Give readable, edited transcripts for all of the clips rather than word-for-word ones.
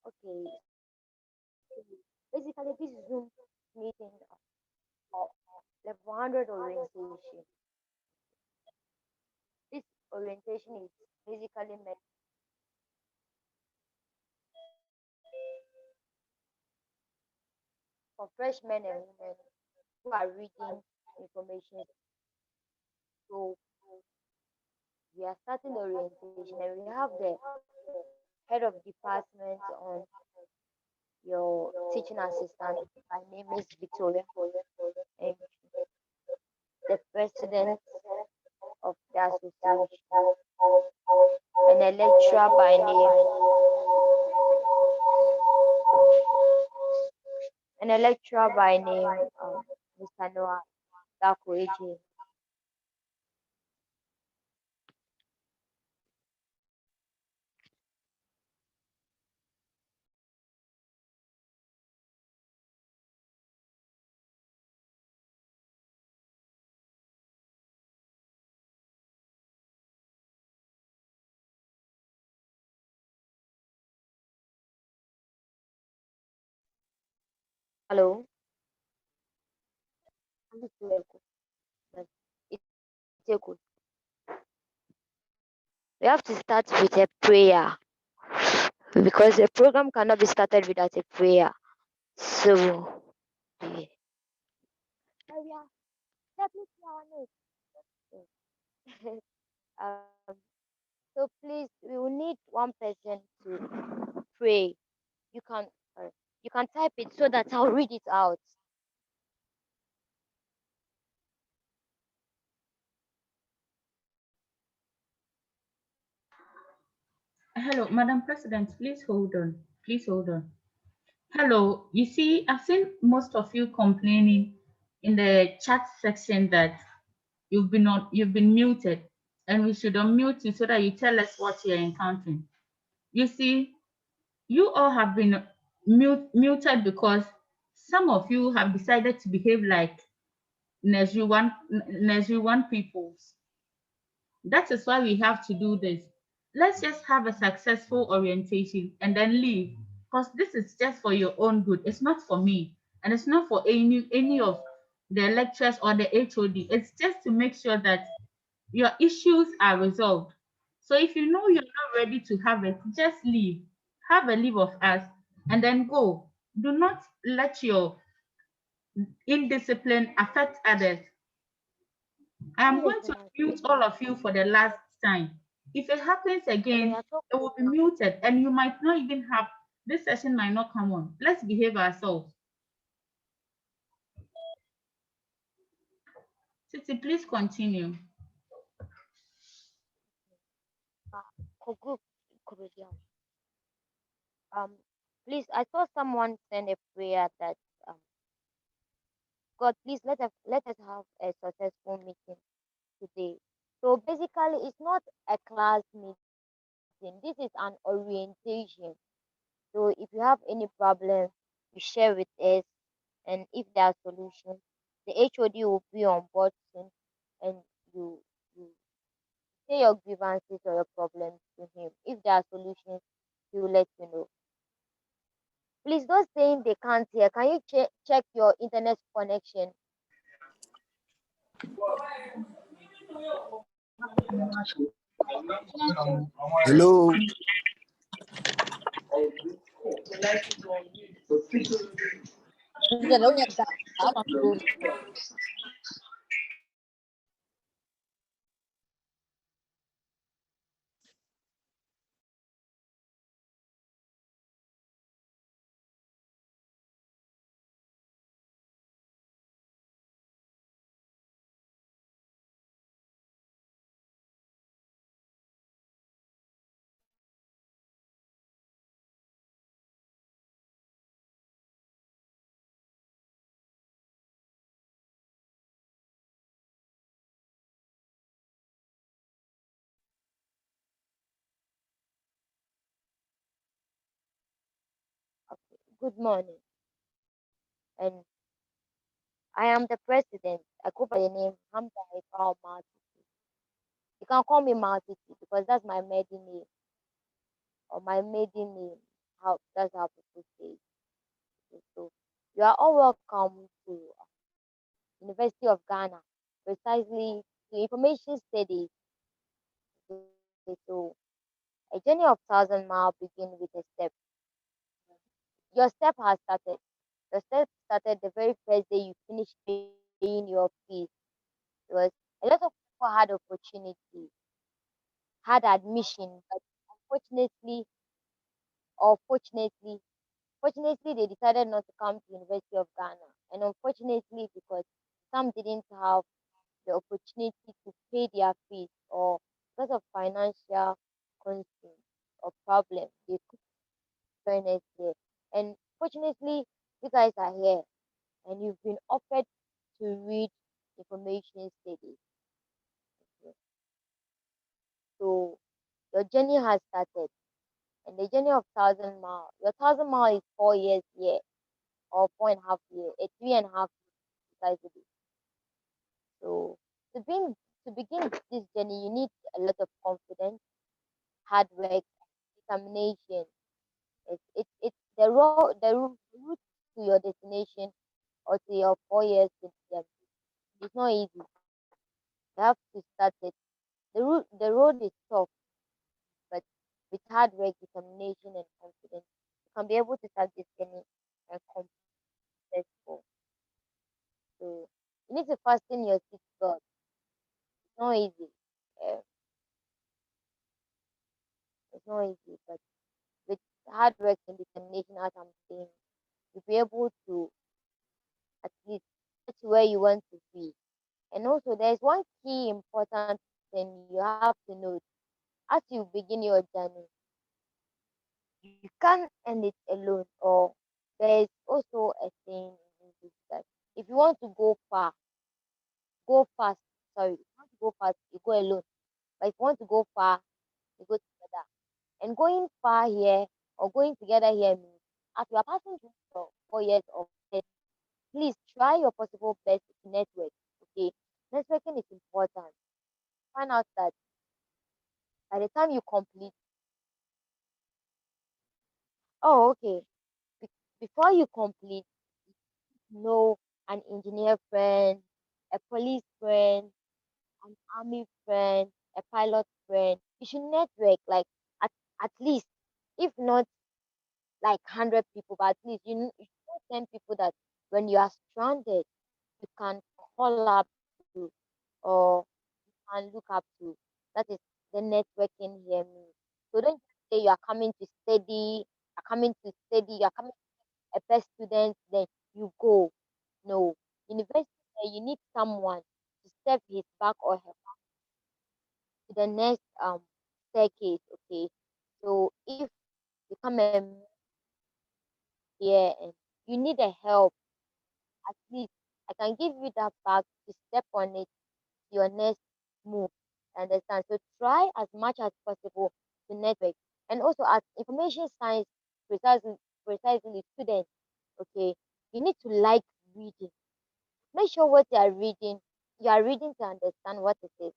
Okay, basically this Zoom meeting of level 100 orientation. This orientation is basically meant for freshmen and women who are reading information. So we are starting the orientation and we have the head of department on your teaching assistant. My name is Victoria, and the president of the association, and a lecturer by name, Mr. Noah Dakoeji. Hello. This is Echo, but it's Echo. We have to start with a prayer because the program cannot be started without a prayer. So, yeah. Oh, yeah. Definitely our notes. So please, we will need one person to pray. You can, uh, you can type it so that I'll read it out. Hello, Madam President, please hold on. Please hold on. Hello, you see, I've seen most of you complaining in the chat section that you've been muted, and we should unmute you so that you tell us what you're encountering. You see, you all have been muted because some of you have decided to behave like Nigerian peoples. That is why we have to do this. Let's just have a successful orientation and then leave. Because this is just for your own good. It's not for me. And it's not for any of the lecturers or the HOD. It's just to make sure that your issues are resolved. So if you know you're not ready to have it, just leave. Have a leave of us and then go. Do not let your indiscipline affect others. I'm Yes, going to Mama. mute all of you for the last time. If it happens And we again, are it talking will be now. muted and you might not even have this session might not come on. Let's behave ourselves. Titi, please continue. Kogu Kurudia. Um, please, I saw someone send a prayer that um, God, please let us have a successful meeting today. So basically, it's not a class meeting. This is an orientation. So if you have any problem, you share with us, and if there are solutions, the HOD will be on board soon, and you you say your grievances or your problems to him. If there are solutions, he will let you know. Please, those saying they can't hear, can you check your internet connection? Hello. Okay. Good morning, and I am the president. I go by the name Hamza Ifao Maltiti. You can call me Maltiti because that's my maiden name or my maiden name. That's how people say it. Okay, so you are all welcome to University of Ghana, precisely to information studies. Okay, so a journey of 1,000 miles begin with a step. Your step has started. The step started the very first day you finished paying your fees. Because a lot of people had opportunity, had admission, but unfortunately or fortunately they decided not to come to University of Ghana. And unfortunately because some didn't have the opportunity to pay their fees or because of financial constraints or problems, they could join us here. And fortunately, you guys are here and you've been offered to read information studies. Okay. So your journey has started, and the journey of 1,000 miles. Your 1,000 mile is 4 years here, or 4.5 years, 3.5 years precisely. So to begin to begin this journey, you need a lot of confidence, hard work, determination. It's the route to your destination or to your 4 years with them. It's not easy. You have to start it. The road is tough, but with hard work, determination, and confidence, you can be able to start this journey and complete successful. So you need to fasten your seatbelt. It's not easy. Uh, it's not easy, but with hard work and determination, as I'm saying, you'll be able to at least get to where you want to be. And also, there's one key important thing you have to note as you begin your journey. You can't end it alone, or there is also a saying in English that if you want to go far, go fast. Sorry, if you want to go fast, you go alone. But if you want to go far, you go together. And going far here or going together here means as you are passing through your 4 years of study, please try your possible best to network. Okay, networking is important. Find out that by the time you complete, oh, okay, before you complete, know an engineer friend, a police friend, an army friend, a pilot friend. You should network like at least, if not like 100 people, but at least you should know 10 people that when you are stranded, you can call up to or can look up to. That is the networking here means. So don't just say you are coming to study, you're coming to study, you're coming a best student, then you go. No. University, you need someone to step his back or her to the next staircase. Okay. So if you come and here and you need a help, at least I can give you that bag to step on it to your next move. Understand? So try as much as possible to network. And also as information science precisely precisely students, okay, you need to like reading. Make sure what you are reading to understand what it is.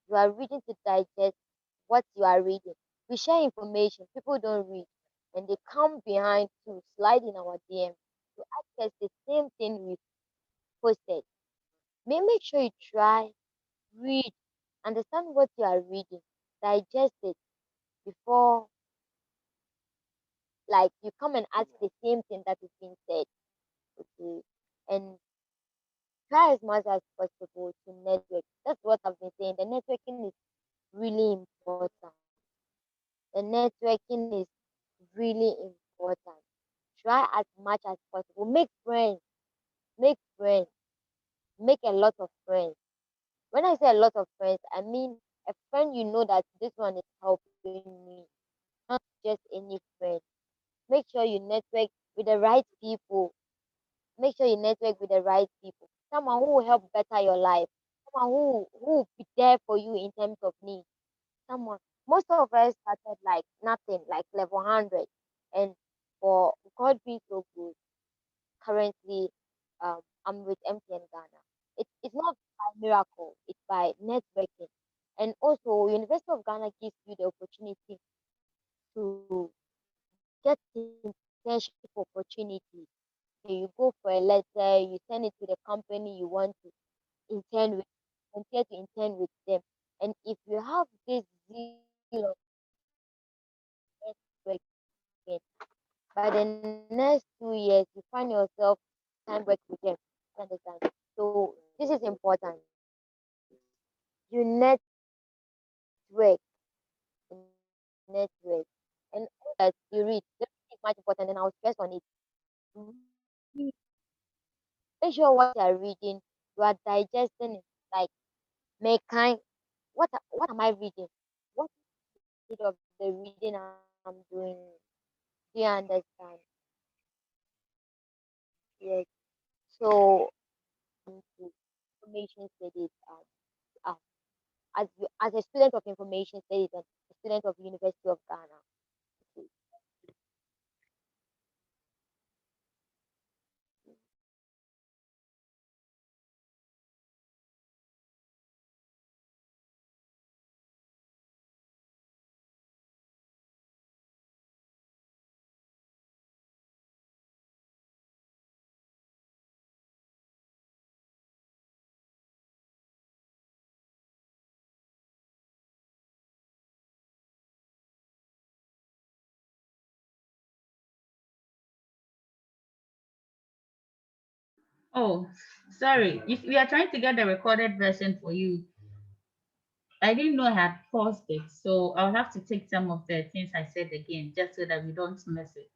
You are reading to digest what you are reading. We share information, people don't read, and they come behind to slide in our DM to ask us the same thing we posted. Make sure you try, read, understand what you are reading, digest it before like you come and ask the same thing that is being said. Okay. And try as much as possible to network. That's what I've been saying. The networking is really important. The networking is really important. Try as much as possible. Make friends, make a lot of friends. When I say a lot of friends, I mean a friend you know that this one is helping me, not just any friend. Make sure you network with the right people. Make sure you network with the right people. Someone who will help better your life. Someone who will be there for you in terms of need. Someone. Most of us started like nothing, like level 100, and for God being so good, currently I'm with MTN Ghana. It's not by miracle, it's by networking. And also, University of Ghana gives you the opportunity to get to know internship opportunities. So you go for a letter, you send it to the company you want to intern with, volunteer to intern with them. And if you have this zeal of networking, by the next 2 years, you find yourself time work with them. You understand? So this is important. You network, you network, and all that you read. The reading is much important, and I'll stress on it. Read. Make sure what you are reading, you are digesting it. Like, make kind. What am I reading? What is of the reading I'm doing? Do you understand? Yes. So to information studies, uh, as a student of information studies and a student of University of Ghana. Okay. Oh, sorry. If we are trying to get the recorded version for you, I didn't know I had paused it, so I'll have to take some of the things I said again, just so that we don't miss it.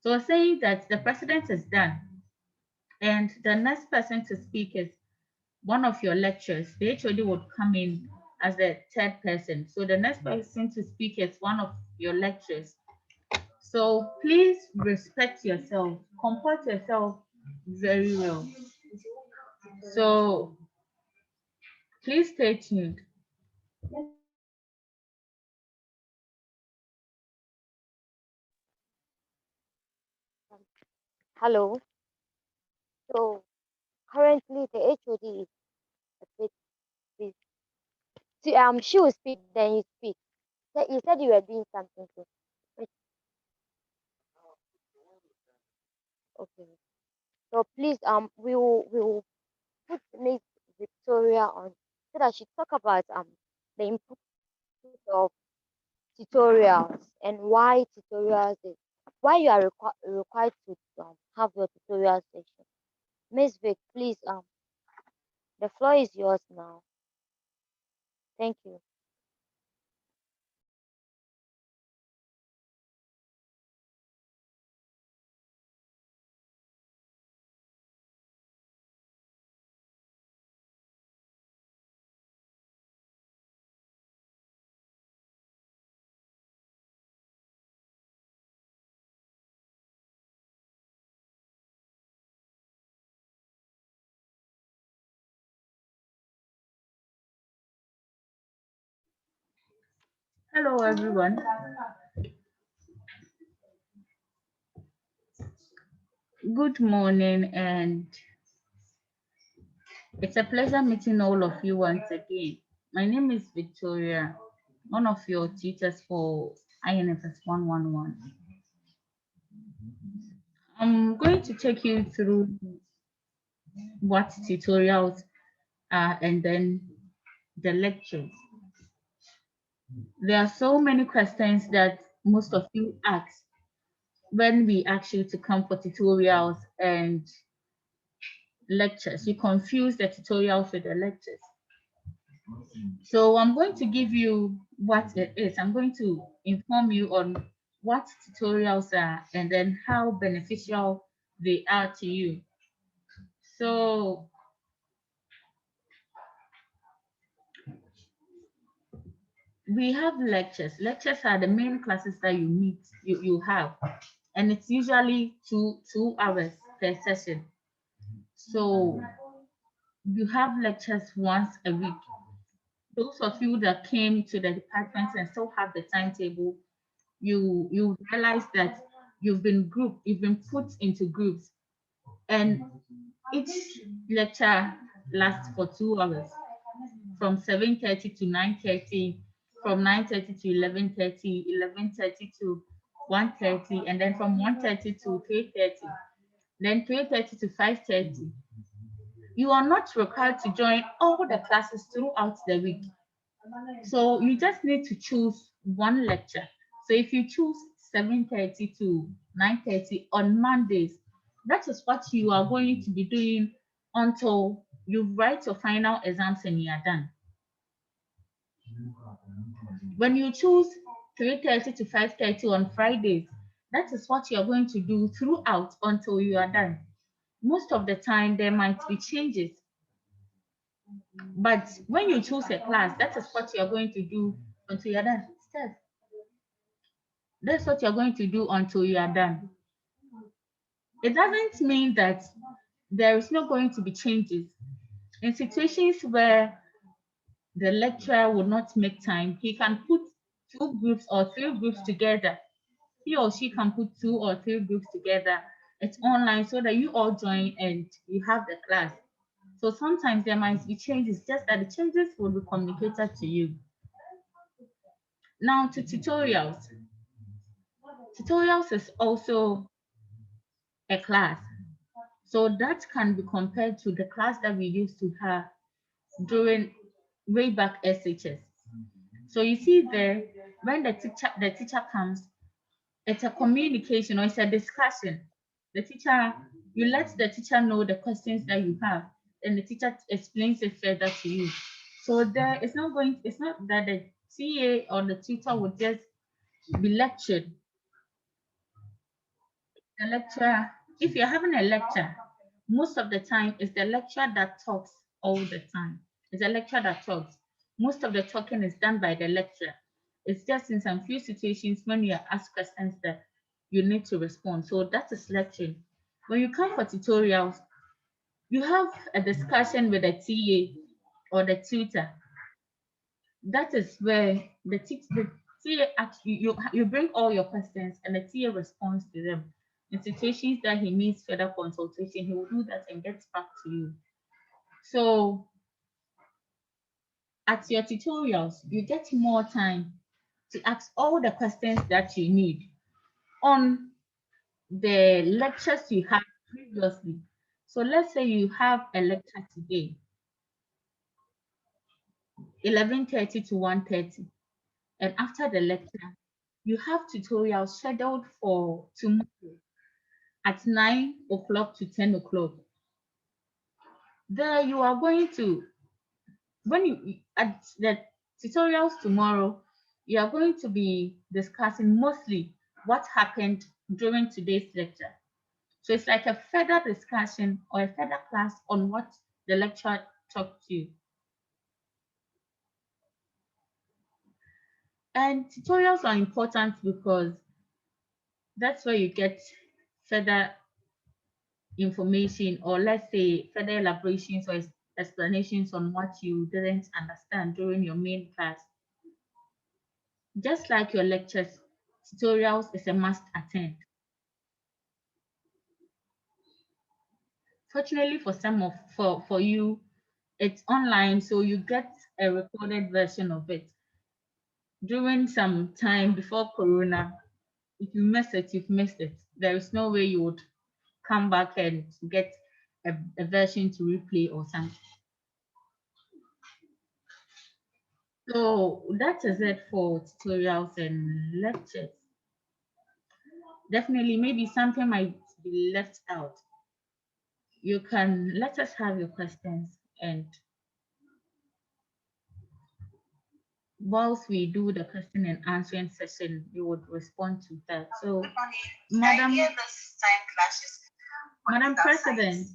So I was saying that the president is done, and the next person to speak is one of your lecturers. The HOD would come in as the third person. So the next person to speak is one of your lecturers. So please respect yourself, comport yourself very well. So please stay tuned. Hello. So currently the HOD is a bit busy. So, she will speak, then you speak. So you said you were doing something too. Wait, okay. So please, we will put Miss Victoria on so that she talk about the importance of tutorials and why tutorials is why you are required to have your tutorial session. Miss Vic, please, the floor is yours now. Thank you. Hello, everyone. Good morning, and it's a pleasure meeting all of you once again. My name is Victoria, one of your teachers for INFS 111. I'm going to take you through what tutorials are and then the lectures. There are so many questions that most of you ask when we ask you to come for tutorials and lectures. You confuse the tutorials with the lectures. So I'm going to give you what it is. I'm going to inform you on what tutorials are and then how beneficial they are to you. So we have lectures. Lectures are the main classes that you have, and it's usually two hours per session. So you have lectures once a week. Those of you that came to the department and still have the timetable, you realize that you've been put into groups, and each lecture lasts for 2 hours, from 7:30 to 9:30, from 9:30 to 11:30, 11:30 to 1:30, and then from 1:30 to 3:30, then 3:30 to 5:30. You are not required to join all the classes throughout the week. So you just need to choose one lecture. So if you choose 7:30 to 9:30 on Mondays, that is what you are going to be doing until you write your final exams and you are done. When you choose 3:30 to 5:30 on Fridays, that is what you are going to do throughout until you are done. Most of the time, there might be changes, but when you choose a class, that is what you are going to do until you are done. Steph, that's what you're going to do until you are done. It doesn't mean that there is not going to be changes. In situations where the lecturer will not make time, he can put two groups or three groups together. He or she can put two or three groups together. It's online so that you all join and you have the class. So sometimes there might be changes, just that the changes will be communicated to you. Now to tutorials. Tutorials is also a class. So that can be compared to the class that we used to have during way back SHS. So you see there, when the teacher comes, it's a communication or it's a discussion. The teacher, you let the teacher know the questions that you have, and the teacher explains it further to you. So there it's not going, it's not that the TA or the tutor would just be lectured. The lecturer, if you're having a lecture, most of the time it's the lecturer that talks all the time. It's the lecturer that talks. Most of the talking is done by the lecturer. It's just in some few situations when you are asked questions that you need to respond. So that is lecturing. When you come for tutorials, you have a discussion with the TA or the tutor. That is where the TA actually, you bring all your questions and the TA responds to them. In situations that he needs further consultation, he will do that and gets back to you. So at your tutorials, you get more time to ask all the questions that you need on the lectures you had previously. So let's say you have a lecture today, 11:30 to 1:30, and after the lecture, you have tutorials scheduled for tomorrow at 9 o'clock to 10 o'clock. There you are going to, when you at the tutorials tomorrow, you are going to be discussing mostly what happened during today's lecture. So it's like a further discussion or a further class on what the lecturer talked to you. And tutorials are important because that's where you get further information, or let's say further elaborations or explanations on what you didn't understand during your main class. Just like your lectures, tutorials is a must attend. Fortunately for some of for you, it's online, so you get a recorded version of it. During some time before Corona, if you miss it, you've missed it. There is no way you would come back and get a version to replay or something. So that is it for tutorials and lectures. Definitely, maybe something might be left out. You can let us have your questions, and whilst we do the question and answering session, you would respond to that. So, Madam, Madam President,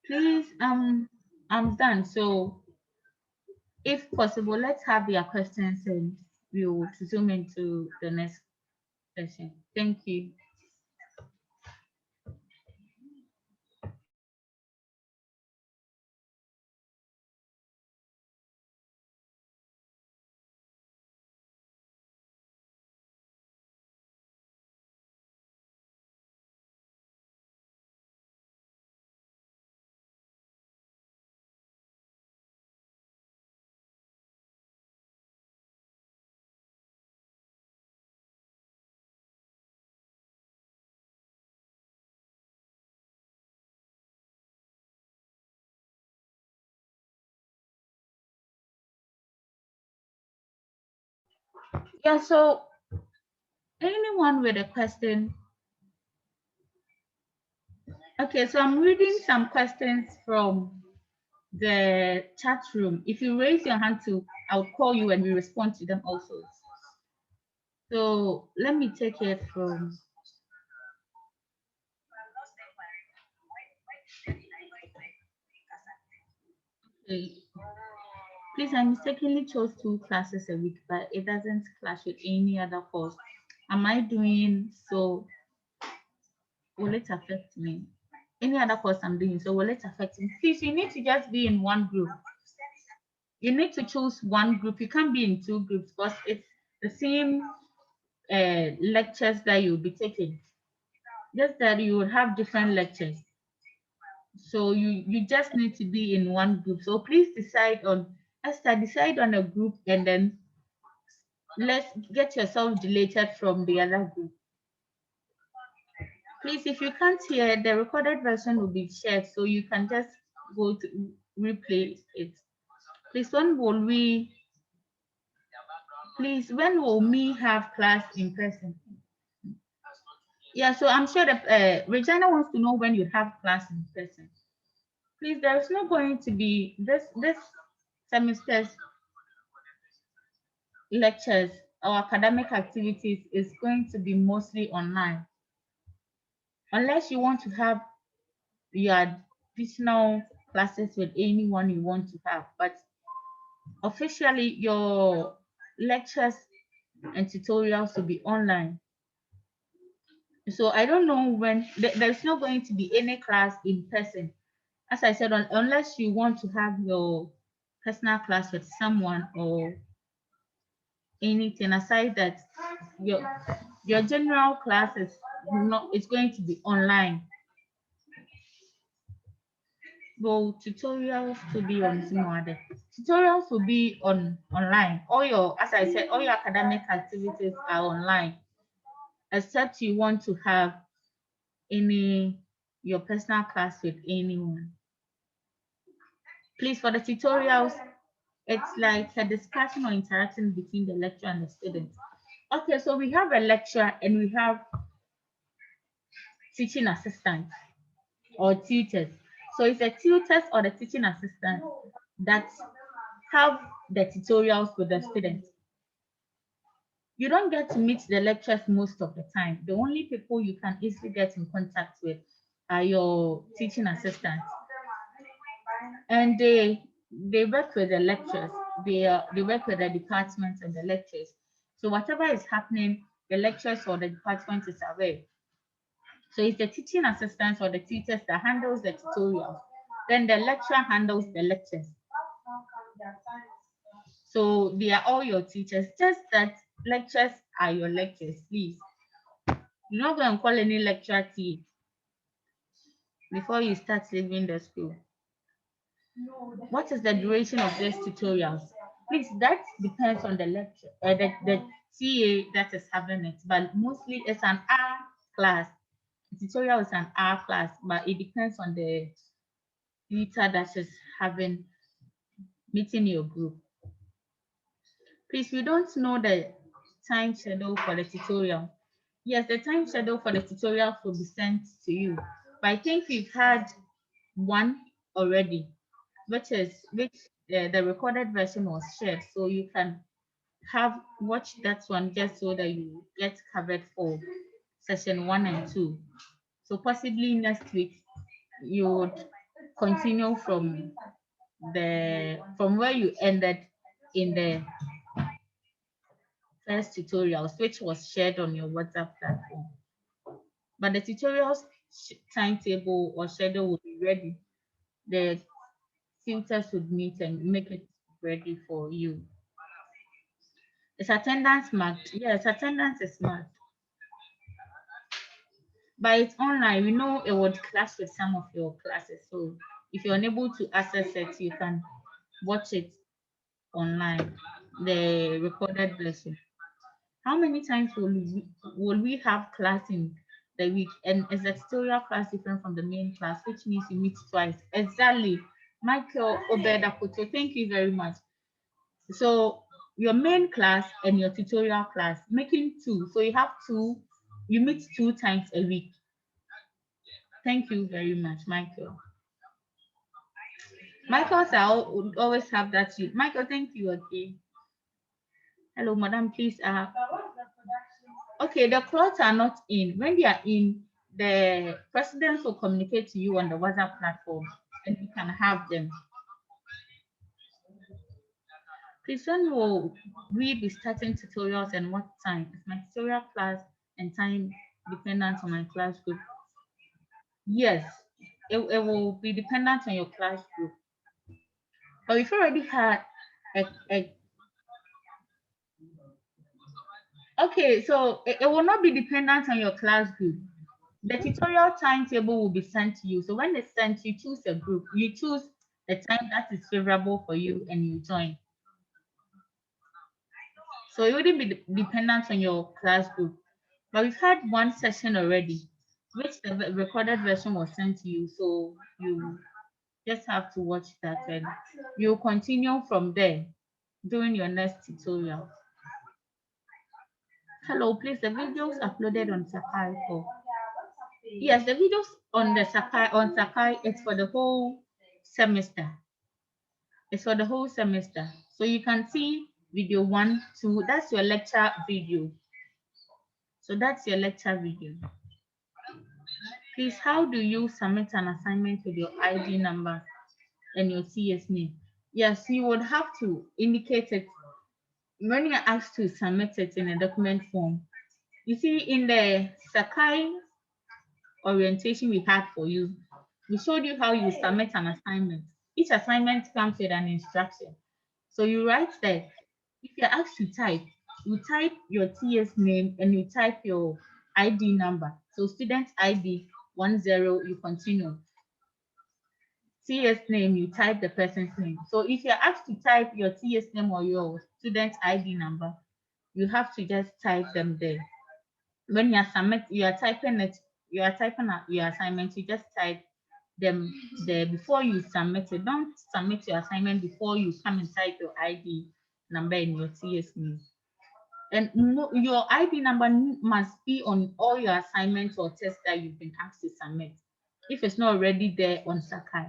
please, I'm done. So, if possible, let's have your questions and we will zoom into the next session. Thank you. Yeah, so anyone with a question? Okay, so I'm reading some questions from the chat room. If you raise your hand to, I'll call you and we respond to them also. So let me take it from, okay. Please, I mistakenly chose 2 classes a week, but it doesn't clash with any other course. Am I doing so? Will it affect me? Any other course I'm doing, so will it affect me? Please, you need to just be in one group. You need to choose one group. You can't be in 2 groups because it's the same lectures that you'll be taking. Just that you will have different lectures. So you just need to be in one group. So please decide on Esther, decide on a group and then let's get yourself deleted from the other group. Please, if you can't hear, the recorded version will be shared, so you can just go to replay it. Please, when will me have class in person? Yeah, so I'm sure that Regina wants to know when you have class in person. Please, there is not going to be this semester's lectures or academic activities is going to be mostly online, unless you want to have your additional classes with anyone you want to have. But officially, your lectures and tutorials will be online. So I don't know when there's not going to be any class in person. As I said, unless you want to have your personal class with someone or anything aside that, your your general class is not, it's going to be online. Well, tutorials to be on Simode. Tutorials will be online. All your, as I said, all your academic activities are online, except you want to have any your personal class with anyone. Please, for the tutorials, it's like a discussion or interaction between the lecturer and the student. Okay, so we have a lecturer and we have teaching assistants or tutors. So it's the tutors or the teaching assistants that have the tutorials with the students. You don't get to meet the lecturers most of the time. The only people you can easily get in contact with are your teaching assistants, and they work with the lecturers. They work with the departments and the lecturers. So whatever is happening, the lecturers or the department is aware. So it's the teaching assistants or the teachers that handles the tutorials. Then the lecturer handles the lectures. So they are all your teachers. Just that lectures are your lectures, please. You're not going to call any lecturer T before you start leaving the school. What is the duration of these tutorials? Please, that depends on the lecture, the TA that is having it, but mostly it's an hour class. The tutorial is an hour class, but it depends on the tutor that is having meeting your group. Please, we don't know the time schedule for the tutorial. Yes, the time schedule for the tutorial will be sent to you, but I think we've had one already, which the recorded version was shared, so you can have watch that one just so that you get covered for session 1 and 2. So possibly next week you would continue from where you ended in the first tutorials, which was shared on your WhatsApp platform. But the tutorials timetable or schedule will be ready. The tutors would meet and make it ready for you. Is attendance marked? Yes, attendance is marked. But it's online. We know it would clash with some of your classes. So if you're unable to access it, you can watch it online, the recorded version. How many times will we have class in the week? And is the tutorial class different from the main class, which means you meet twice? Exactly. Michael Obeda Koto, thank you very much. So your main class and your tutorial class, making two. So you have two, you meet 2 times a week. Thank you very much, Michael. Michael, would always have that sheet. Michael, thank you. Okay. Hello, madam, please. Okay, the clothes are not in. When they are in, the presidents will communicate to you on the WhatsApp platform and you can have them. Please, when will we be starting tutorials and what time? Is my tutorial class and time dependent on my class group? Yes, it will be dependent on your class group. But we've already had a okay, so it will not be dependent on your class group. The tutorial timetable will be sent to you. So when it's sent, you choose a group. You choose a time that is favorable for you and you join. So it wouldn't be dependent on your class group. But we've had one session already, which the recorded version was sent to you. So you just have to watch that and you continue from there during your next tutorial. Hello, please, the videos uploaded on Sakai for. Yes, the videos on the Sakai, it's for the whole semester. It's for the whole semester. So you can see video 1, 2, that's your lecture video. So that's your lecture video. Please, how do you submit an assignment with your ID number and your CS name? Yes, you would have to indicate it when you're asked to submit it in a document form. You see, in the Sakai orientation we had for you, we showed you how you submit an assignment. Each assignment comes with an instruction. So you write there. If you're asked to type, you type your TS name and you type your ID number. So student ID 10, you continue. TS name, you type the person's name. So if you're asked to type your TS name or your student ID number, you have to just type them there. When you are typing it, you are typing out your assignment, you just type them there before you submit it. Don't submit your assignment before you come and type your ID number and your TS name. And your ID number must be on all your assignments or tests that you've been asked to submit. If it's not already there on Sakai.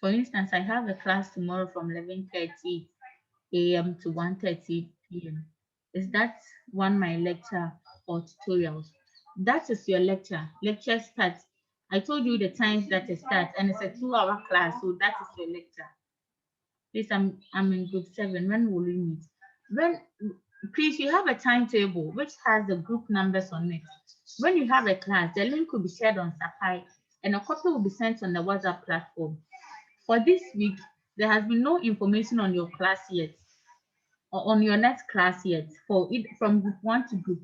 For instance, I have a class tomorrow from 11:30 a.m. to 1:30 p.m. Is that one my lecture or tutorials? That is your lecture. Lecture starts. I told you the times that it starts, and it's a 2-hour class, so that is your lecture. Please, I'm in group 7. When will we meet? When please, you have a timetable which has the group numbers on it. When you have a class, the link will be shared on Sakai and a copy will be sent on the WhatsApp platform. For this week, there has been no information on your class yet or on your next class yet for it from group 1 to group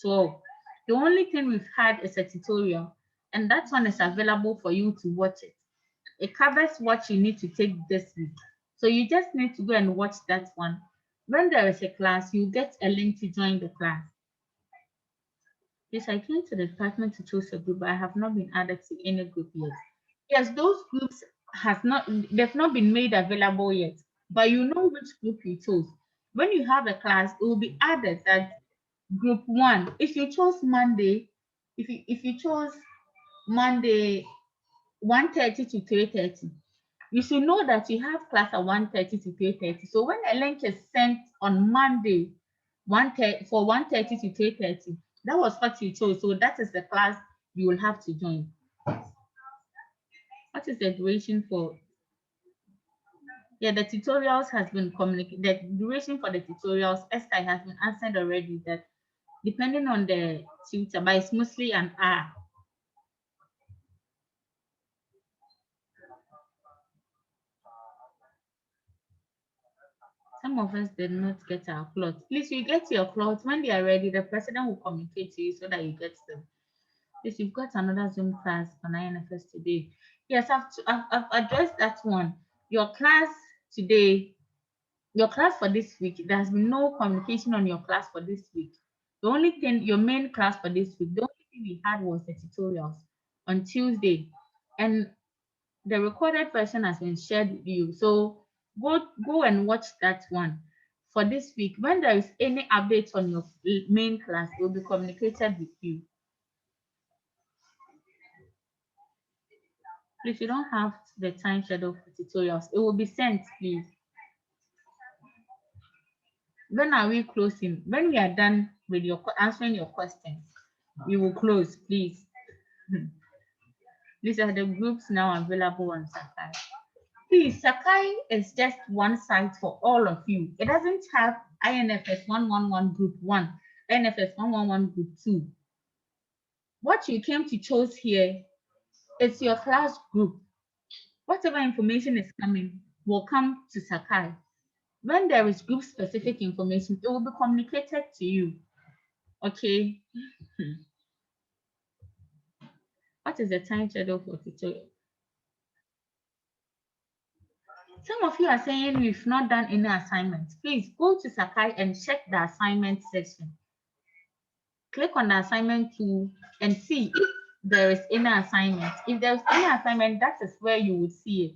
12. The only thing we've had is a tutorial, and that one is available for you to watch it. It covers what you need to take this week. So you just need to go and watch that one. When there is a class, you get a link to join the class. Yes, I came to the department to choose a group, but I have not been added to any group yet. Yes, those groups they've not been made available yet, but you know which group you chose. When you have a class, it will be added that group 1. If you chose Monday, if you chose Monday 1:30 to 3:30, you should know that you have class at 1:30 to 3:30. So when a link is sent on Monday 1:30 for 1:30 to 3:30, that was what you chose. So that is the class you will have to join. What is the duration for? Yeah, the tutorials has been communicated. The duration for the tutorials, Esther has been answered already that depending on the tutor, but it's mostly an hour. Some of us did not get our clothes. Please, you get your clothes when they are ready. The president will communicate to you so that you get them. Yes, you've got another Zoom class on INFS today. Yes, I've addressed that one. Your class today, your class for this week, there has been no communication on your class for this week. The only thing, your main class for this week, the only thing we had was the tutorials on Tuesday. And the recorded version has been shared with you. So Go and watch that one for this week. When there is any update on your main class, it will be communicated with you. If you don't have the time schedule for tutorials, it will be sent, please. When are we closing? When we are done with your answering your questions, we will close, please. These are the groups now available on Sakai. Please, Sakai is just one site for all of you. It doesn't have INFS 111 group 1, INFS 111 group 2. What you came to choose here is your class group. Whatever information is coming will come to Sakai. When there is group specific information, it will be communicated to you. Okay. What is the time schedule for tutorial? Some of you are saying we've not done any assignments. Please go to Sakai and check the assignment section. Click on the assignment tool and see if there is any assignment. If there's any assignment, that is where you will see it.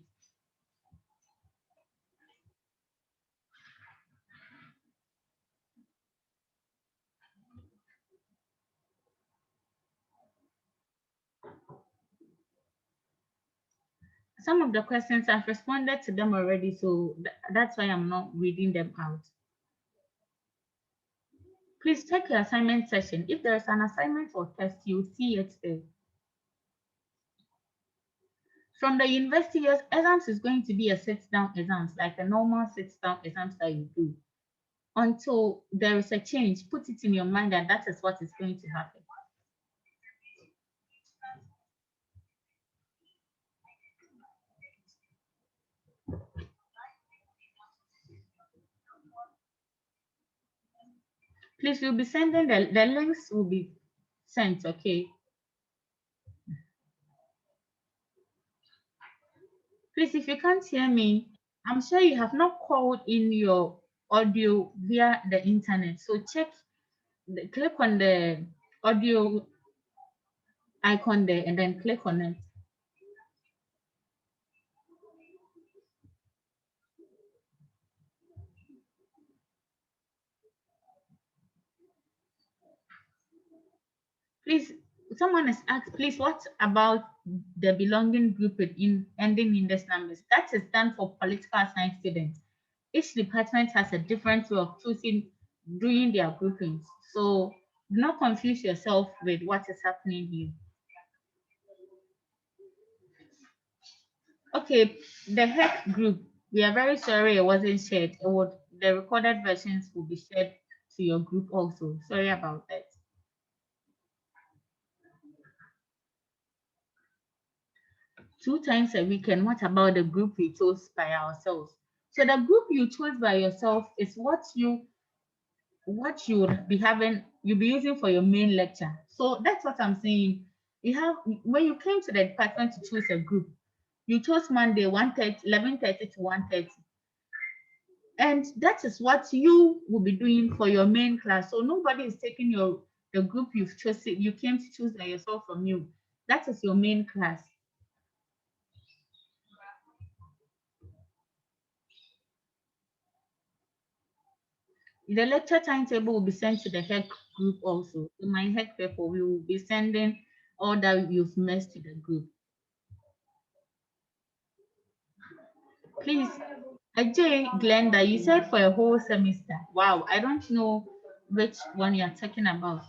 Some of the questions I've responded to them already, so that's why I'm not reading them out. Please check your assignment section. If there's an assignment or test, you'll see it there. From the university, your exams is going to be a sit-down exams, like a normal sit-down exams that you do. Until there is a change, put it in your mind that that is what is going to happen. Please, we'll be sending the links will be sent, okay? Please, if you can't hear me, I'm sure you have not called in your audio via the internet. So click on the audio icon there and then click on it. Please, someone has asked, please, what about the belonging group in ending index numbers? That is done for political science students. Each department has a different way of choosing doing their groupings. So do not confuse yourself with what is happening here. Okay, the heck group, we are very sorry it wasn't shared. The recorded versions will be shared to your group also. Sorry about that. 2 times a week, and what about the group we chose by ourselves? So the group you chose by yourself is what you would be having, you'll be using for your main lecture. So that's what I'm saying. You have when you came to the department to choose a group, you chose Monday 1:30, 11:30 to 1:30. And that is what you will be doing for your main class. So nobody is taking the group you've chosen, you came to choose by yourself from you. That is your main class. The lecture timetable will be sent to the head group also. To my head people, we will be sending all that you've missed to the group. Please, Ajay, Glenda, you said for a whole semester. Wow, I don't know which one you're talking about.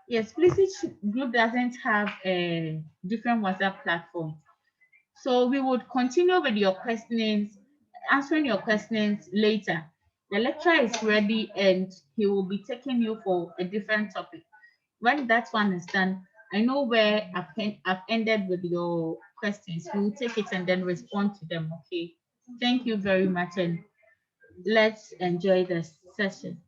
Yes, please, each group doesn't have a different WhatsApp platform. So we would continue with your questions, answering your questions later. The lecturer is ready and he will be taking you for a different topic. When that one is done, I know where I've ended with your questions. We will take it and then respond to them, okay? Thank you very much and let's enjoy the session.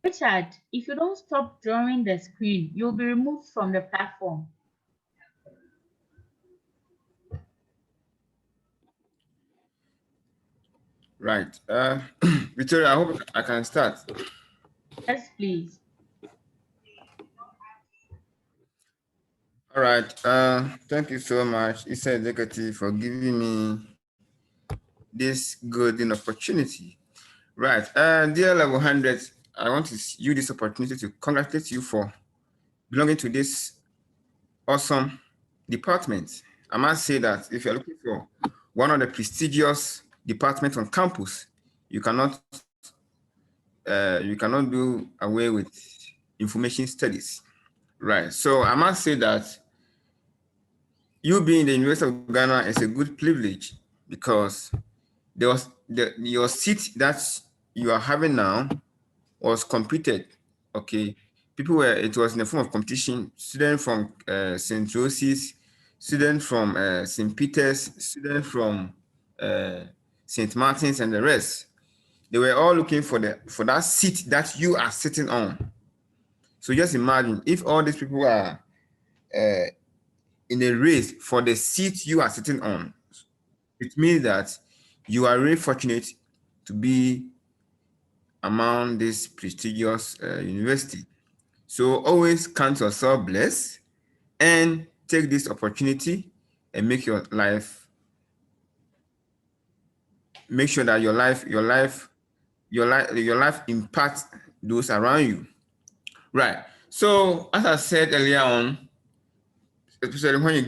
Richard, if you don't stop drawing the screen, you'll be removed from the platform. Right. Victoria, I hope I can start. Yes, please. All right. Thank you so much, ISSA Executive, for giving me this golden opportunity. Right. Dear Level 100, I want to use this opportunity to congratulate you for belonging to this awesome department. I must say that if you're looking for one of the prestigious departments on campus, you cannot do away with information studies. Right. So I must say that you being in the University of Ghana is a good privilege because your seat that you are having now was competed. Okay, it was in the form of competition. Students from St. Rosie's, students from St. Peter's, students from uh, St. Martin's, and the rest. They were all looking for that seat that you are sitting on. So just imagine if all these people are in a race for the seat you are sitting on. It means that you are really fortunate to be among this prestigious university. So always count yourself blessed and take this opportunity and make sure that your life impacts those around you. Right. So as I said earlier on, especially when you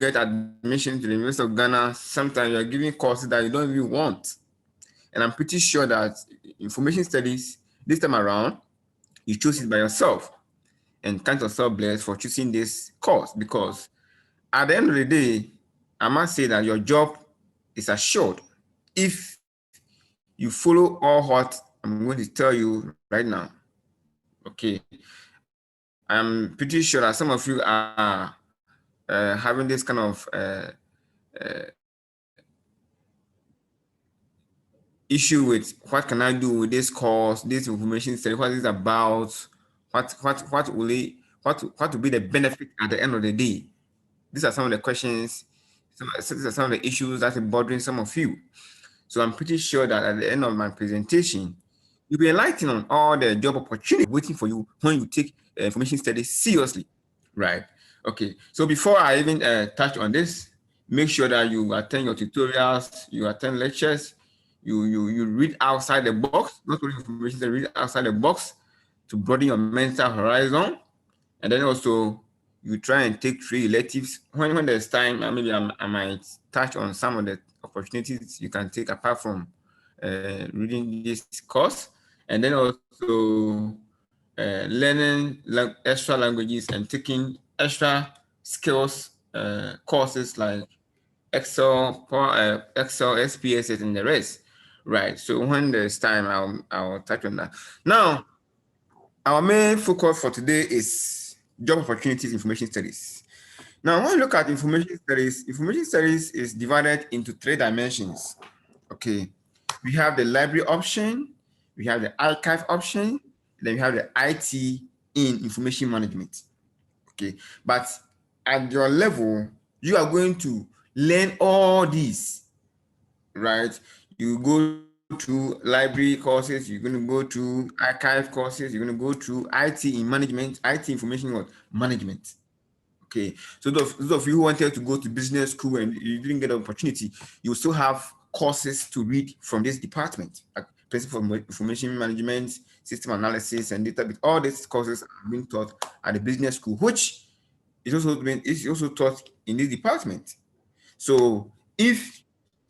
get admission to the University of Ghana, sometimes you're giving courses that you don't even want. And I'm pretty sure that information studies this time around, you chose it by yourself and count yourself blessed for choosing this course because at the end of the day, I must say that your job is assured if you follow all what I'm going to tell you right now. Okay. I'm pretty sure that some of you are having this kind of issue with what can I do with this course, this information study, what is it about, what will be the benefit at the end of the day. These are some of the questions, these are some of the issues that are bothering some of you. So I'm pretty sure that at the end of my presentation, you'll be enlightened on all the job opportunities waiting for you when you take information studies seriously. Right. Okay. So before I even touch on this, make sure that you attend your tutorials, you attend lectures, you read outside the box, not only information, read outside the box to broaden your mental horizon. And then also you try and take 3 electives. When there's time, maybe I might touch on some of the opportunities you can take apart from reading this course. And then also learning extra languages and taking extra skills courses like Excel, SPSS, and the rest. Right. So when there's time, I'll touch on that. Now, our main focus for today is job opportunities information studies. Now, when you look at information studies is divided into 3 dimensions. Okay. We have the library option, we have the archive option, then we have the IT in information management. Okay. But at your level, you are going to learn all these, right? You go through library courses, you're going to go through archive courses, you're going to go through IT in management, IT information management. Okay, so those of you who wanted to go to business school and you didn't get an opportunity, you still have courses to read from this department, like principle of information management, system analysis, and database. All these courses are being taught at the business school, which is also taught in this department. So if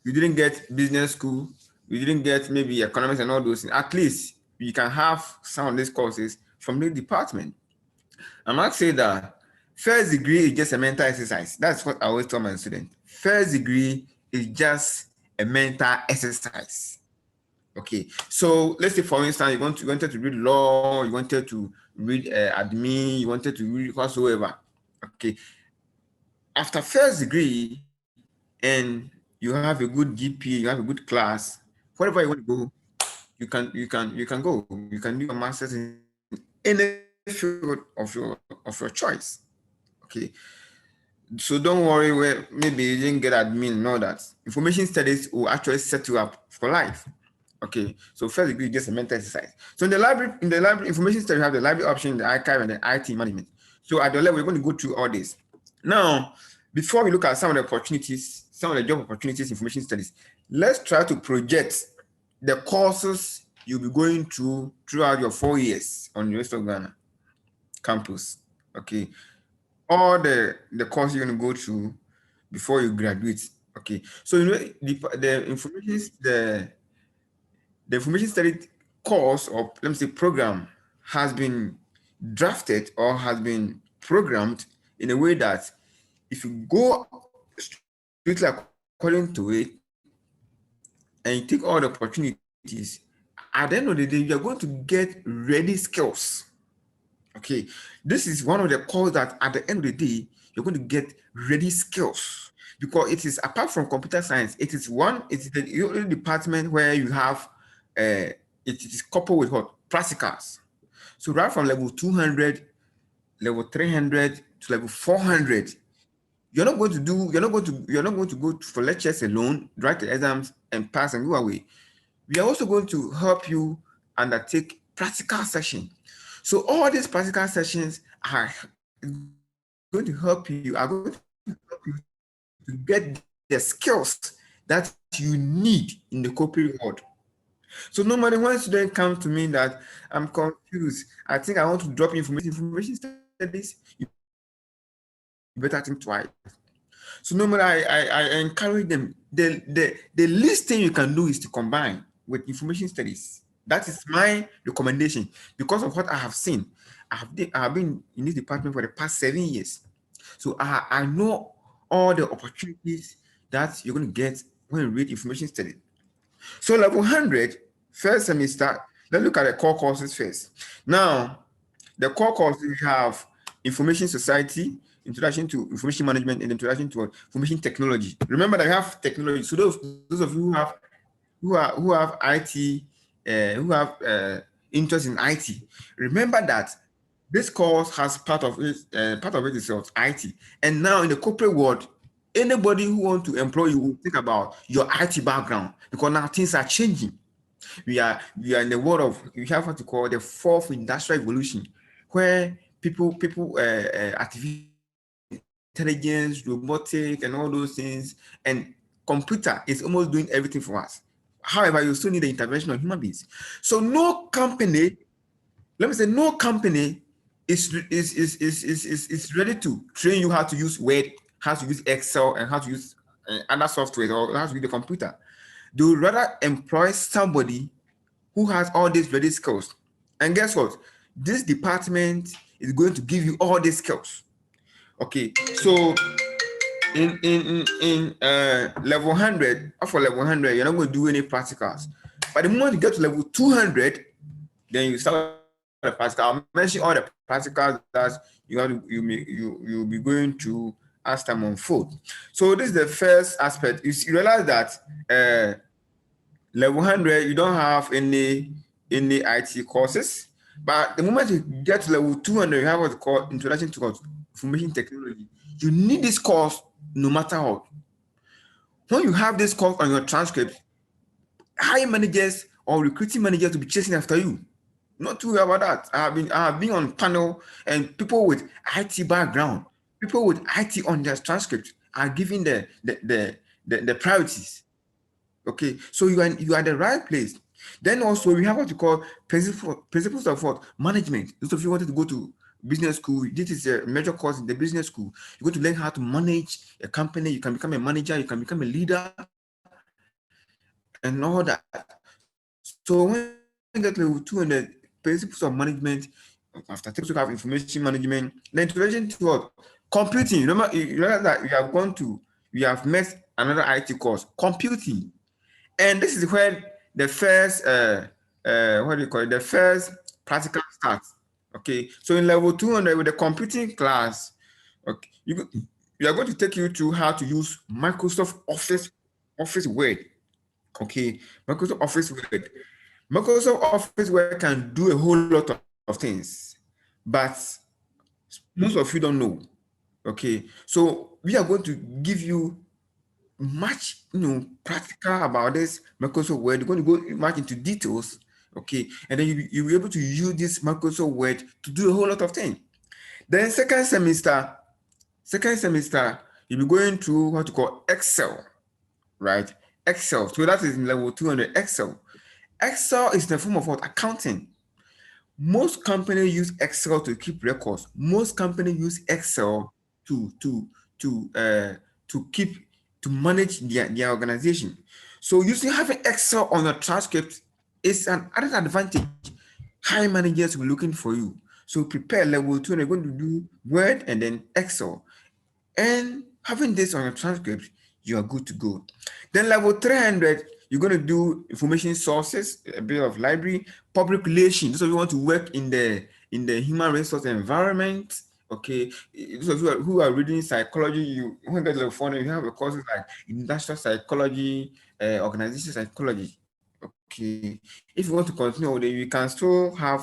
you didn't get business school, you didn't get maybe economics and all those things, at least you can have some of these courses from the department. I might say that first degree is just a mental exercise. That's what I always tell my students. First degree is just a mental exercise. Okay, so let's say for instance, you wanted to read law, you wanted to read admin, you wanted to read whatsoever. Okay, after first degree and you have a good GPA, you have a good class, wherever you want to go, you can go. You can do your master's in any field of your choice. Okay. So don't worry where maybe you didn't get admin and all that. Information studies will actually set you up for life. Okay. So first degree is just a mental exercise. So in the library information study, you have the library option, the archive, and the IT management. So at the level, we're going to go through all this. Now, before we look at some of the opportunities, some of the job opportunities, information studies, let's try to project the courses you'll be going through throughout your 4 years on University of Ghana campus. Okay, all the course you're going to go through before you graduate. Okay, so the information study course, or let me say program, has been drafted or has been programmed in a way that if you go strictly according to it and you take all the opportunities, at the end of the day, you are going to get ready skills. Okay, this is one of the calls that at the end of the day, you're going to get ready skills, because it is apart from computer science, it's the only department where you have it is coupled with what practicals. So right from level 200, level 300 to level 400, you're not going to go for lectures alone, write the exams and pass and go away. We are also going to help you undertake practical session. So all these practical sessions are going to help you, to get the skills that you need in the corporate world. So normally when students come to me that I'm confused, I think I want to drop information studies, you better think twice. So normally I encourage them. The least thing you can do is to combine with information studies. That is my recommendation because of what I have seen. I have been in this department for the past 7 years. So I know all the opportunities that you're going to get when you read information studies. So level 100, first semester, let's look at the core courses first. Now, the core courses we have information society, introduction to information management, and introduction to information technology. Remember that we have technology. So those of you who have IT, who have interest in IT, remember that this course has part of it is of IT. And now in the corporate world, anybody who wants to employ you will think about your IT background, because now things are changing. We are in the world of, we have what to call the fourth industrial revolution, where artificial intelligence, robotic, and all those things, and computer is almost doing everything for us. However, you still need the intervention of human beings. So no company, let me say, no company is ready to train you how to use Word, how to use Excel, and how to use other software, or how to use the computer. They would rather employ somebody who has all these ready skills. And guess what? This department is going to give you all these skills. Okay, so in level 100, for level 100, you're not going to do any practicals. But the moment you get to level 200, then you start the practical. I'll mention all the practicals that you'll be going to as time unfold. So this is the first aspect. You realize that level 100, you don't have any IT courses. But the moment you get to level 200, you have what's called introduction to information technology. You need this course no matter what. When you have this course on your transcript, hiring managers or recruiting managers will be chasing after you. Not too worry about that. I have been on panel, and people with IT background, people with IT on their transcript are giving the priorities. Okay, so you are the right place. Then also we have what you call principles of what management. Those of you wanted to go to business school, this is a major course in the business school. You're going to learn how to manage a company. You can become a manager. You can become a leader, and all that. So when you get level 200, principles of management, after textbook have information management, the introduction to what computing. You realize that we have met another IT course, computing. And this is where the first what do you call it? The first practical starts. Okay, so in level 200 with the computing class, okay, we are going to take you through how to use Microsoft Office Word. Okay, Microsoft Office Word. Microsoft Office Word can do a whole lot of things, but most of you don't know. Okay, so we are going to give you much, practical about this Microsoft Word. We're going to go much into details. Okay, and then you'll be able to use this Microsoft Word to do a whole lot of things. Then second semester, you'll be going through what you call Excel, right? Excel. So that is in level 200 Excel. Excel is the form of what? Accounting. Most companies use Excel to keep records. Most companies use Excel to to to uh to keep to manage their organization. So using having Excel on your transcript is an added advantage. High managers will be looking for you. So prepare level 2 and you're going to do Word and then Excel. And having this on your transcript, you are good to go. Then level 300, you're going to do information sources, a bit of library, public relations. So you want to work in the human resource environment. Okay, those of you who are reading psychology, you when get level 400, you have a courses like industrial psychology, organization psychology. Okay, if you want to continue with it, you can still have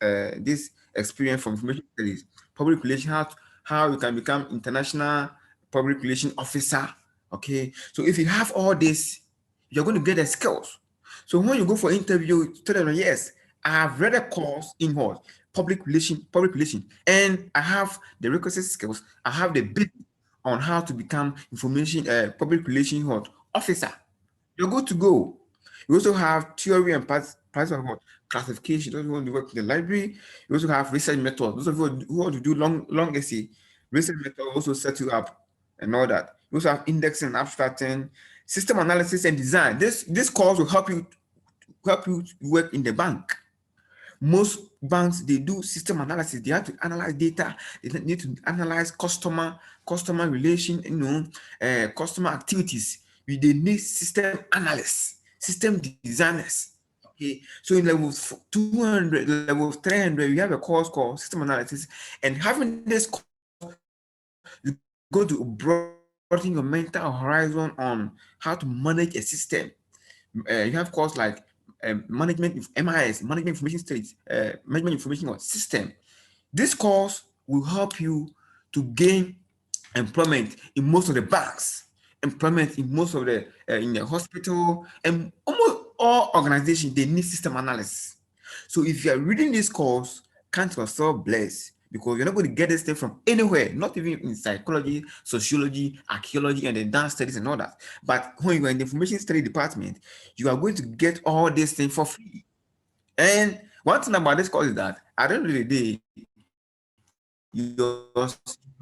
this experience from information studies, public relations, how you can become international public relation officer. Okay, so if you have all this, you're going to get the skills. So when you go for interview, tell them yes, I have read a course in what public relation, and I have the requisite skills. I have the bit on how to become information public relation what officer. You're good to go. You also have theory and parts of what classification. Those who want to work in the library. You also have research methods. Those of you who want to do long essay, research method also set you up and all that. You also have indexing and abstracting, system analysis and design. This course will help you work in the bank. Most banks, they do system analysis. They have to analyze data. They need to analyze customer relation, customer activities. They need system analysts, system designers. Okay, so in level 200, level 300, we have a course called system analysis, and having this course, you go to broaden your mental horizon on how to manage a system. You have course like management of MIS, management information studies, management information or system. This course will help you to gain employment in most of the banks, employment in most of the in the hospital, and almost all organizations they need system analysis. So if you are reading this course, count yourself blessed because you're not going to get this thing from anywhere, not even in psychology, sociology, archaeology, and then dance studies and all that. But when you are in the information study department, you are going to get all these things for free. And one thing about this course is that at the end of the day, you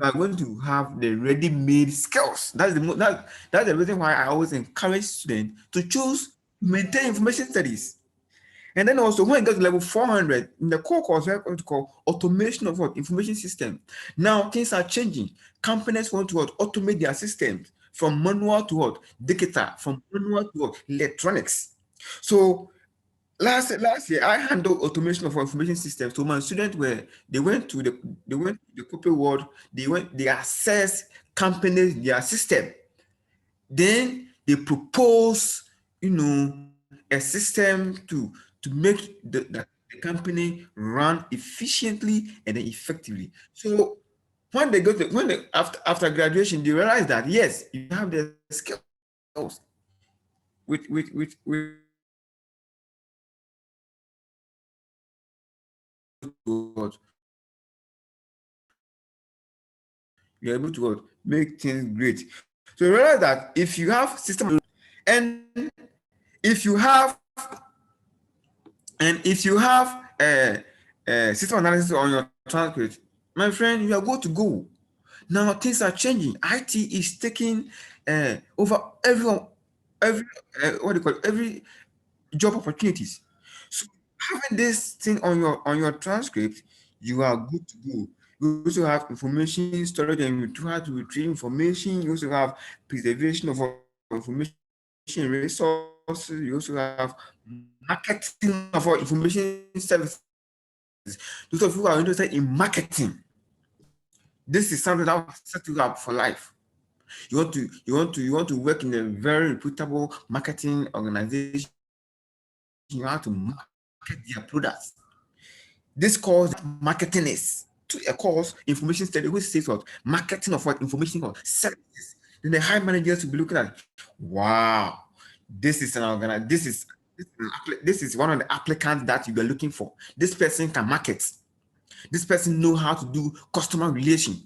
are going to have the ready-made skills. That's the reason why I always encourage students to choose maintain information studies. And then also when you get to level 400, in the core course, we're going to call automation of what? Information system. Now things are changing. Companies want to what? Automate their systems from manual to what? Digital, from manual to what? Electronics. So last year I handled automation of information systems. So my students they went to the corporate world, they assess companies, their system. Then they propose, a system to make the company run efficiently and then effectively. So when they after graduation, they realize that yes, you have the skills with you're able to what, make things great. So you realize that if you have system and if you have system analysis on your transcript, my friend, you are good to go. Now things are changing. IT is taking over every what do you call it, every job opportunities. So having this thing on your transcript, you are good to go. You also have information storage and you try to retrieve information. You also have preservation of information resources. You also have marketing of our information services. Those of you who are interested in marketing, this is something that will set you up for life. You want to work in a very reputable marketing organization. You want to be able to you have to market their products. This course marketing is to a course information study which says what marketing of what information or services. Then the high managers will be looking at, wow, this is an organ. This is one of the applicants that you are looking for. This person can market. This person know how to do customer relation.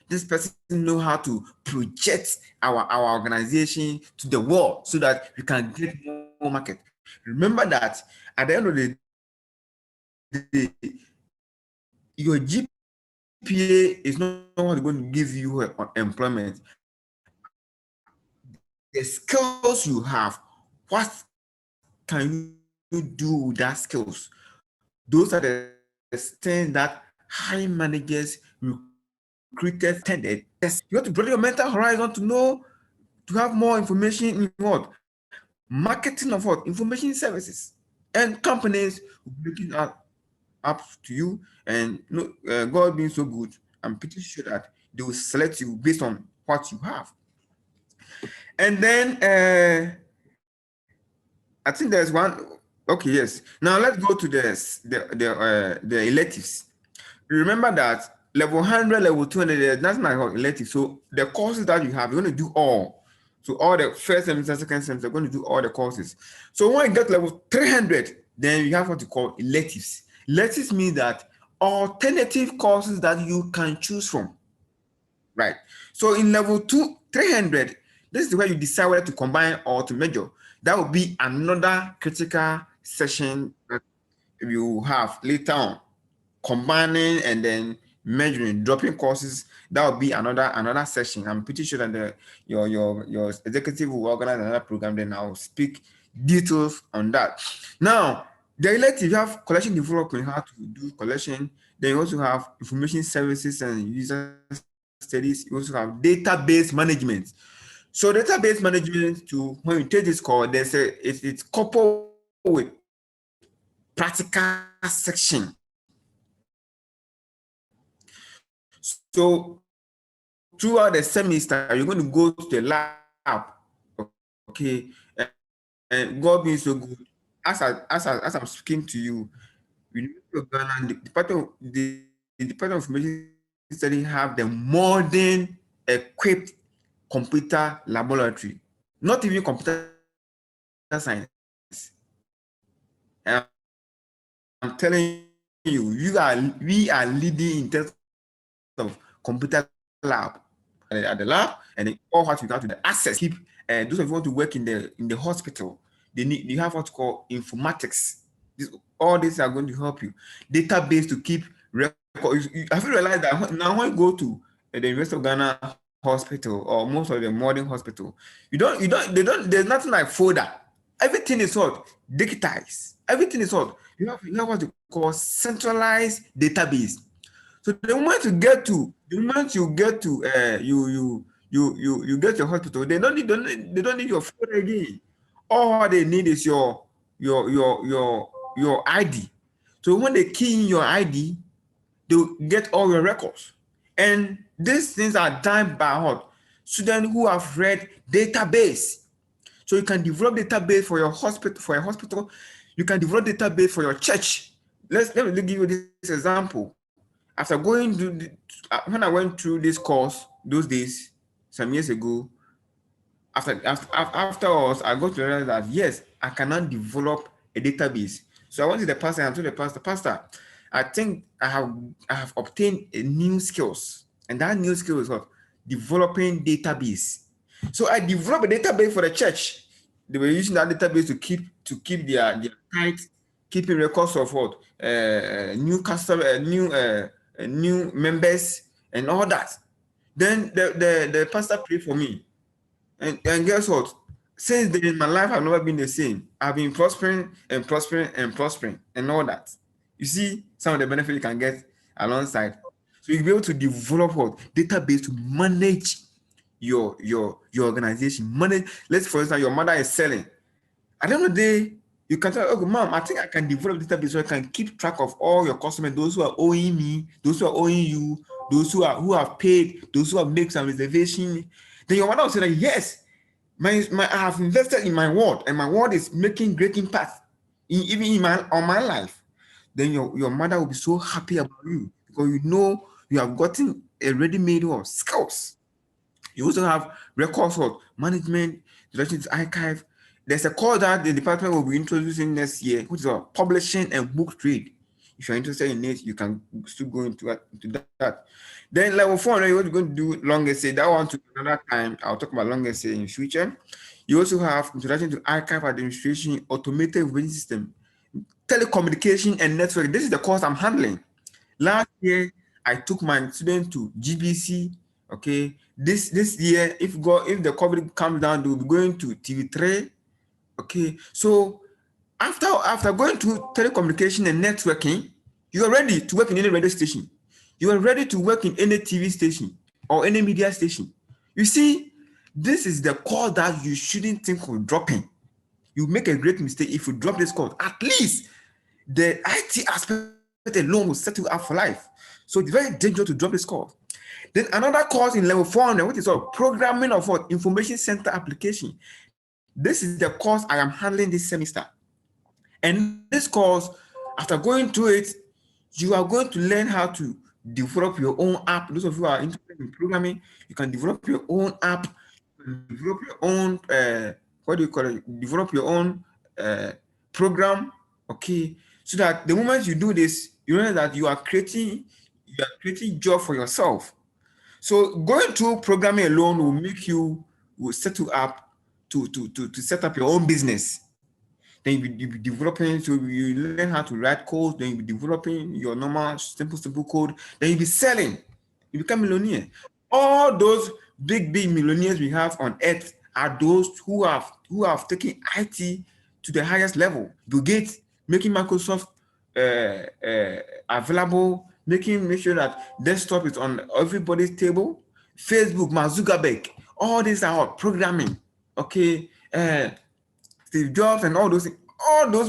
This person know how to project our organization to the world so that we can get more market. Remember that at the end of the day, your GPA is not what is going to give you employment. The skills you have, what can you do with that skills? Those are the things that high managers, recruiters, attended. Yes, you have to broaden your mental horizon to know, to have more information in what? Marketing of what? Information services. And companies will be looking up to you. And God being so good, I'm pretty sure that they will select you based on what you have. And then I think there's one. Okay, yes. Now let's go to the electives. Remember that level 100, level 200, that's not how elective. So the courses that you have, you're going to do all. So all the first semester, second semester, you're going to do all the courses. So when you get level 300, then you have what you call electives. Electives mean that alternative courses that you can choose from. Right. So in level 300, this is where you decide whether to combine or to major. That will be another critical session that you have later on. Combining and then measuring, dropping courses, that will be another session. I'm pretty sure that your executive will organize another program, then I'll speak details on that. Now, the elective, you have collection development, how to do collection. Then you also have information services and user studies. You also have database management. So database management, to when you take this course, it's coupled with practical section. So throughout the semester, you're going to go to the lab, okay? And God being so good, as I'm speaking to you, University of Ghana, and the Department of Information Study have the modern equipped computer laboratory. Not even computer science. I'm telling you, we are leading in terms of computer lab, and then all what you got to the access keep those of you want to work in the hospital, they need you have what to call informatics. All these are going to help you. Database to keep record. Have you realized that now when you go to the University of Ghana hospital or most of the modern hospital, there's nothing like folder. Everything is what digitized. Everything is what you have what you call centralized database. So the moment you get to you get your hospital, they don't need your phone again. All they need is your ID. So when they key in your ID, they'll get all your records. And these things are done by what? Students who have read database. So you can develop database for your hospital, You can develop database for your church. Let me give you this example. After going to when I went through this course those days, some years ago, afterwards, I got to realize that yes, I cannot develop a database. So I went to the pastor and I told the pastor, I think I have obtained a new skills, and that new skill is what developing database. So I developed a database for the church. They were using that database to keep their tithe, keeping records of what new customer, new members, and all that. Then the pastor prayed for me. And guess what? Since then, my life has never been the same. I've been prospering and prospering and prospering and all that. You see some of the benefits you can get alongside. So you'll be able to develop what database to manage your organization. Manage. Let's for instance, your mother is selling. At the end of the day, you can tell, okay, mom, I think I can develop database so I can keep track of all your customers, those who are owing me, those who are owing you, those who have paid, those who have made some reservation. Then your mother will say that yes, I have invested in my word, and my word is making great impact. even in on my life, then your mother will be so happy about you because you know you have gotten a ready-made of skills. You also have records of management, direction to archive. There's a course that the department will be introducing next year, which is a publishing and book trade. If you're interested in it, you can still go into that. Then level 4, you're going to do long essay. That one to another time. I'll talk about long essay in future. You also have introduction to archive administration, automated information system, telecommunication and network. This is the course I'm handling. Last year, I took my students to GBC. Okay, this year, if the COVID comes down, they'll be going to TV3. Okay, so after going to telecommunication and networking, you are ready to work in any radio station. You are ready to work in any TV station or any media station. You see, this is the call that you shouldn't think of dropping. You make a great mistake if you drop this call. At least the IT aspect alone will set you up for life. So it's very dangerous to drop this course. Then another course in level 400, which is called programming of what information center application. This is the course I am handling this semester. And this course, after going through it, you are going to learn how to develop your own app. Those of you who are interested in programming, you can develop your own app, develop your own what do you call it? Develop your own program, okay? So that the moment you do this, you realize that you are creating job for yourself. So going through programming alone will set you up to set up your own business. Then you'll be developing, so you learn how to write code, then you'll be developing your normal simple code, then you'll be selling. You become millionaire. All those big millionaires we have on earth are those who have taken IT to the highest level. Bill Gates making Microsoft available, make sure that desktop is on everybody's table. Facebook, Mark Zuckerberg, all these are programming. Okay, Steve Jobs and all those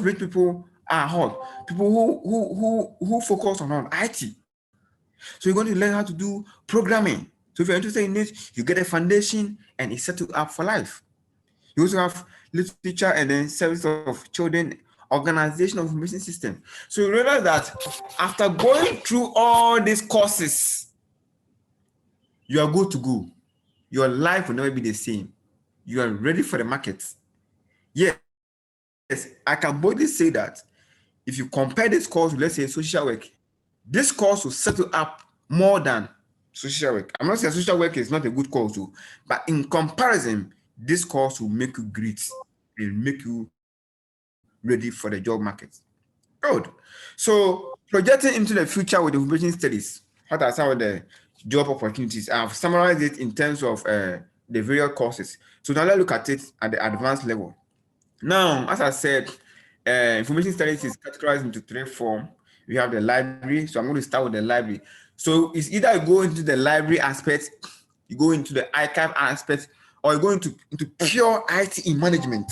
rich people are hot. People who focus on IT. So you're going to learn how to do programming. So if you're interested in it, you get a foundation and it sets you up for life. You also have literature and then service of children, organization of information system. So you realize that after going through all these courses, you are good to go. Your life will never be the same. You are ready for the market. Yes, I can boldly say that if you compare this course with, let's say, social work, this course will set you up more than social work. I'm not saying social work is not a good course, too, but in comparison, this course will make you great. It will make you ready for the job market. Good. So projecting into the future with information studies, what are some of the job opportunities? I've summarized it in terms of the various courses. So now let's look at it at the advanced level. Now, as I said, information studies is categorized into three forms. We have the library, so I'm going to start with the library. So it's either you go into the library aspect, you go into the archive aspect, or you go into pure IT in management.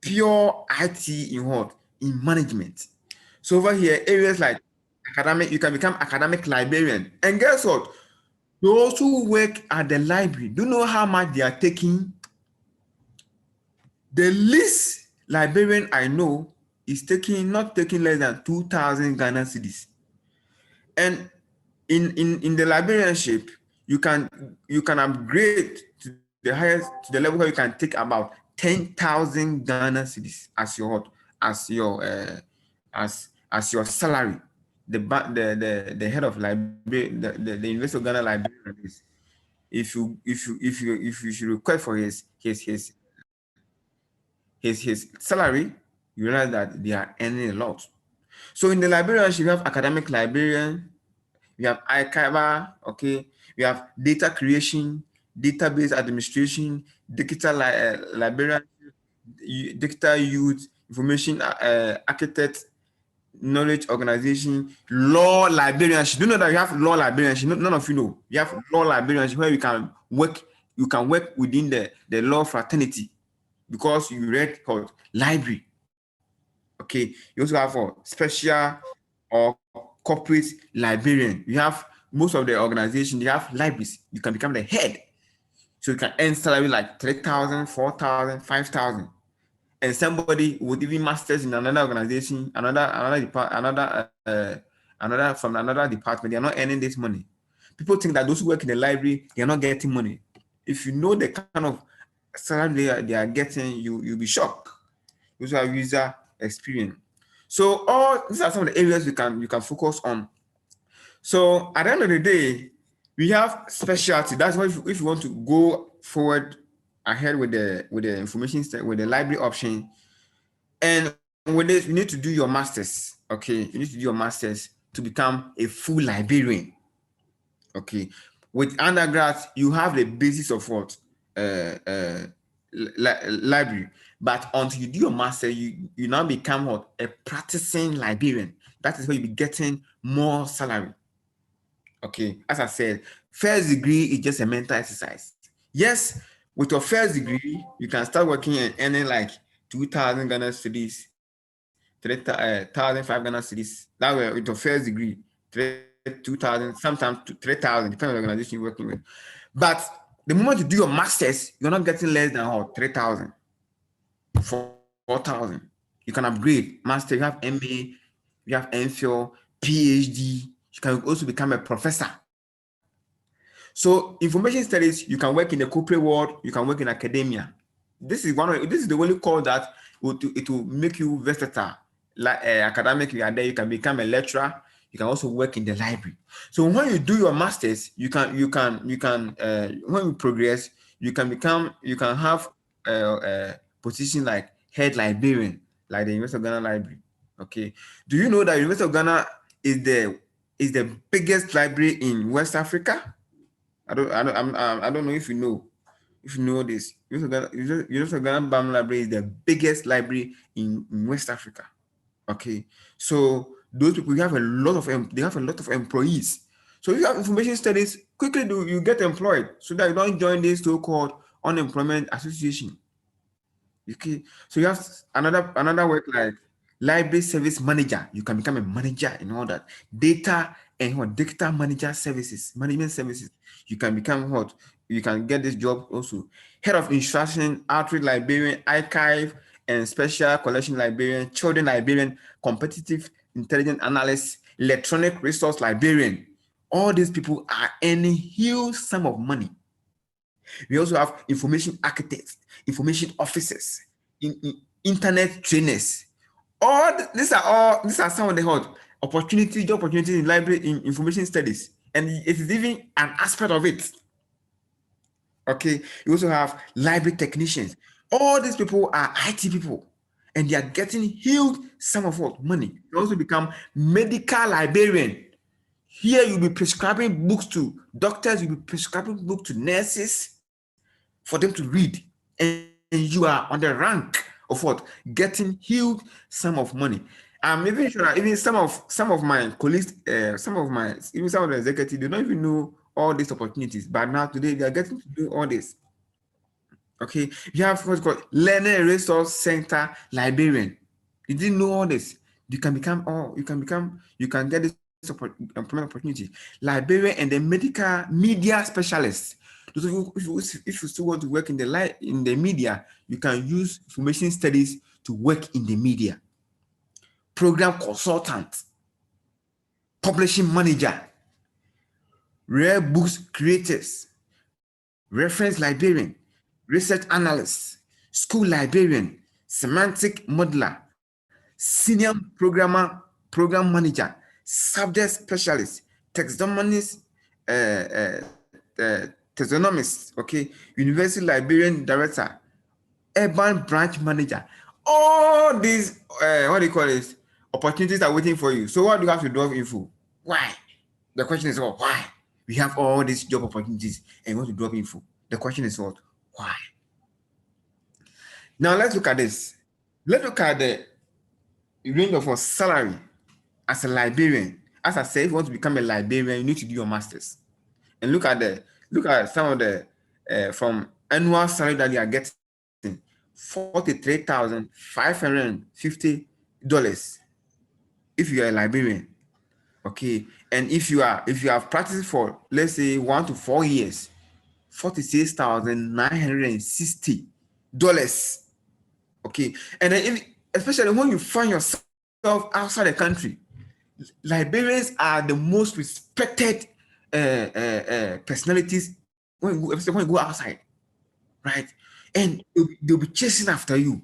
Pure IT in what? In management. So over here, areas like academic, you can become academic librarian. And guess what? Those who work at the library, do you know how much they are taking? The least librarian I know is not taking less than 2,000 Ghana cedis. And in the librarianship, you can upgrade to the highest, to the level where you can take about 10,000 Ghana cedis as your salary. The head of library, the University of Ghana librarian is, if you should request for his salary, you realize that they are earning a lot. So in the librarianship, you have academic librarian, we have archiver, okay, we have data creation, database administration, digital librarian, digital youth, information architect, knowledge organization, law librarianship. Do you know that you have law librarianship? None of you know. You have law librarianship where you can work within the law fraternity because you read called library. Okay, you also have for special or corporate librarian. You have most of the organization, they have libraries. You can become the head. So you can earn salary like 3,000, 4,000, 5,000. and somebody with even masters in another organization, another from another department, they are not earning this money. People think that those who work in the library, they are not getting money. If you know the kind of salary they are getting, you'll be shocked. Those are user experience. So all these are some of the areas you can focus on. So at the end of the day, we have specialty. That's why if you want to go forward ahead with the information with the library option, and with this, you need to do your masters. Okay, you need to do your masters to become a full librarian. Okay, with undergrads, you have the basis of what library, but until you do your master, you now become what a practicing librarian. That is where you be getting more salary. Okay, as I said, first degree is just a mental exercise. Yes, with your first degree, you can start working and earning like 2,000 Ghana cedis, 3,500 Ghana cedis. That way, with your first degree, 2,000, sometimes 3,000, depending on the organization you're working with. But the moment you do your masters, you're not getting less than 3,000, 4,000. You can upgrade master. You have MA, you have MPhil, PhD. You can also become a professor. So information studies, you can work in the corporate world, you can work in academia. This is the only course that it will make you versatile. Like academic, you are there, you can become a lecturer. You can also work in the library. So when you do your masters, when you progress, you can have position like head librarian, like the University of Ghana Library. Okay. Do you know that University of Ghana is the biggest library in West Africa? I don't know if you know. If you know this, University of Ghana Bam Library is the biggest library in West Africa. Okay, so those people they have a lot of employees. So if you have information studies, quickly do you get employed so that you don't join this so-called unemployment association. Okay, so you have another work like library service manager. You can become a manager in all that data and what data manager services, management services. You can become what you can get this job also. Head of instruction, outreach librarian, archive and special collection librarian, children librarian, competitive intelligence analyst, electronic resource librarian. All these people are earning huge sum of money. We also have information architects, information officers, internet trainers. These are some of the job opportunities in library in information studies, and it is even an aspect of it. Okay, you also have library technicians. All these people are IT people, and they are getting huge sum of what money. You also become medical librarian. Here you'll be prescribing books to doctors, you'll be prescribing books to nurses for them to read, and you are on the rank of what getting huge sum of money. I'm even sure that even some of my colleagues, even some of the executives, they don't even know all these opportunities. But now today they are getting to do all this. Okay, you have what's called learning resource center librarian. You didn't know all this. You can get this employment opportunity. Librarian and the medical media specialist. If you still want to work in the media, you can use information studies to work in the media. Program consultant, publishing manager, rare books creators, reference librarian, research analyst, school librarian, semantic modeler, senior program manager, subject specialist, taxonomist, taxonomist, okay, university librarian director, urban branch manager. All these, what do you call it? Opportunities are waiting for you. So what do you have to drop info? Why? The question is what? Why? We have all these job opportunities and we want to drop info. The question is what? Why? Now let's look at this. Let's look at the range of our salary as a librarian. As I said, if you want to become a librarian, you need to do your masters. And look at some of the from annual salary that you are getting, $43,550 if you are a librarian. Okay, and if you have practiced for let's say 1 to 4 years, $46,960. Okay, and then especially when you find yourself outside the country, librarians are the most respected personalities when you go, especially when you go outside, right? And they'll be chasing after you.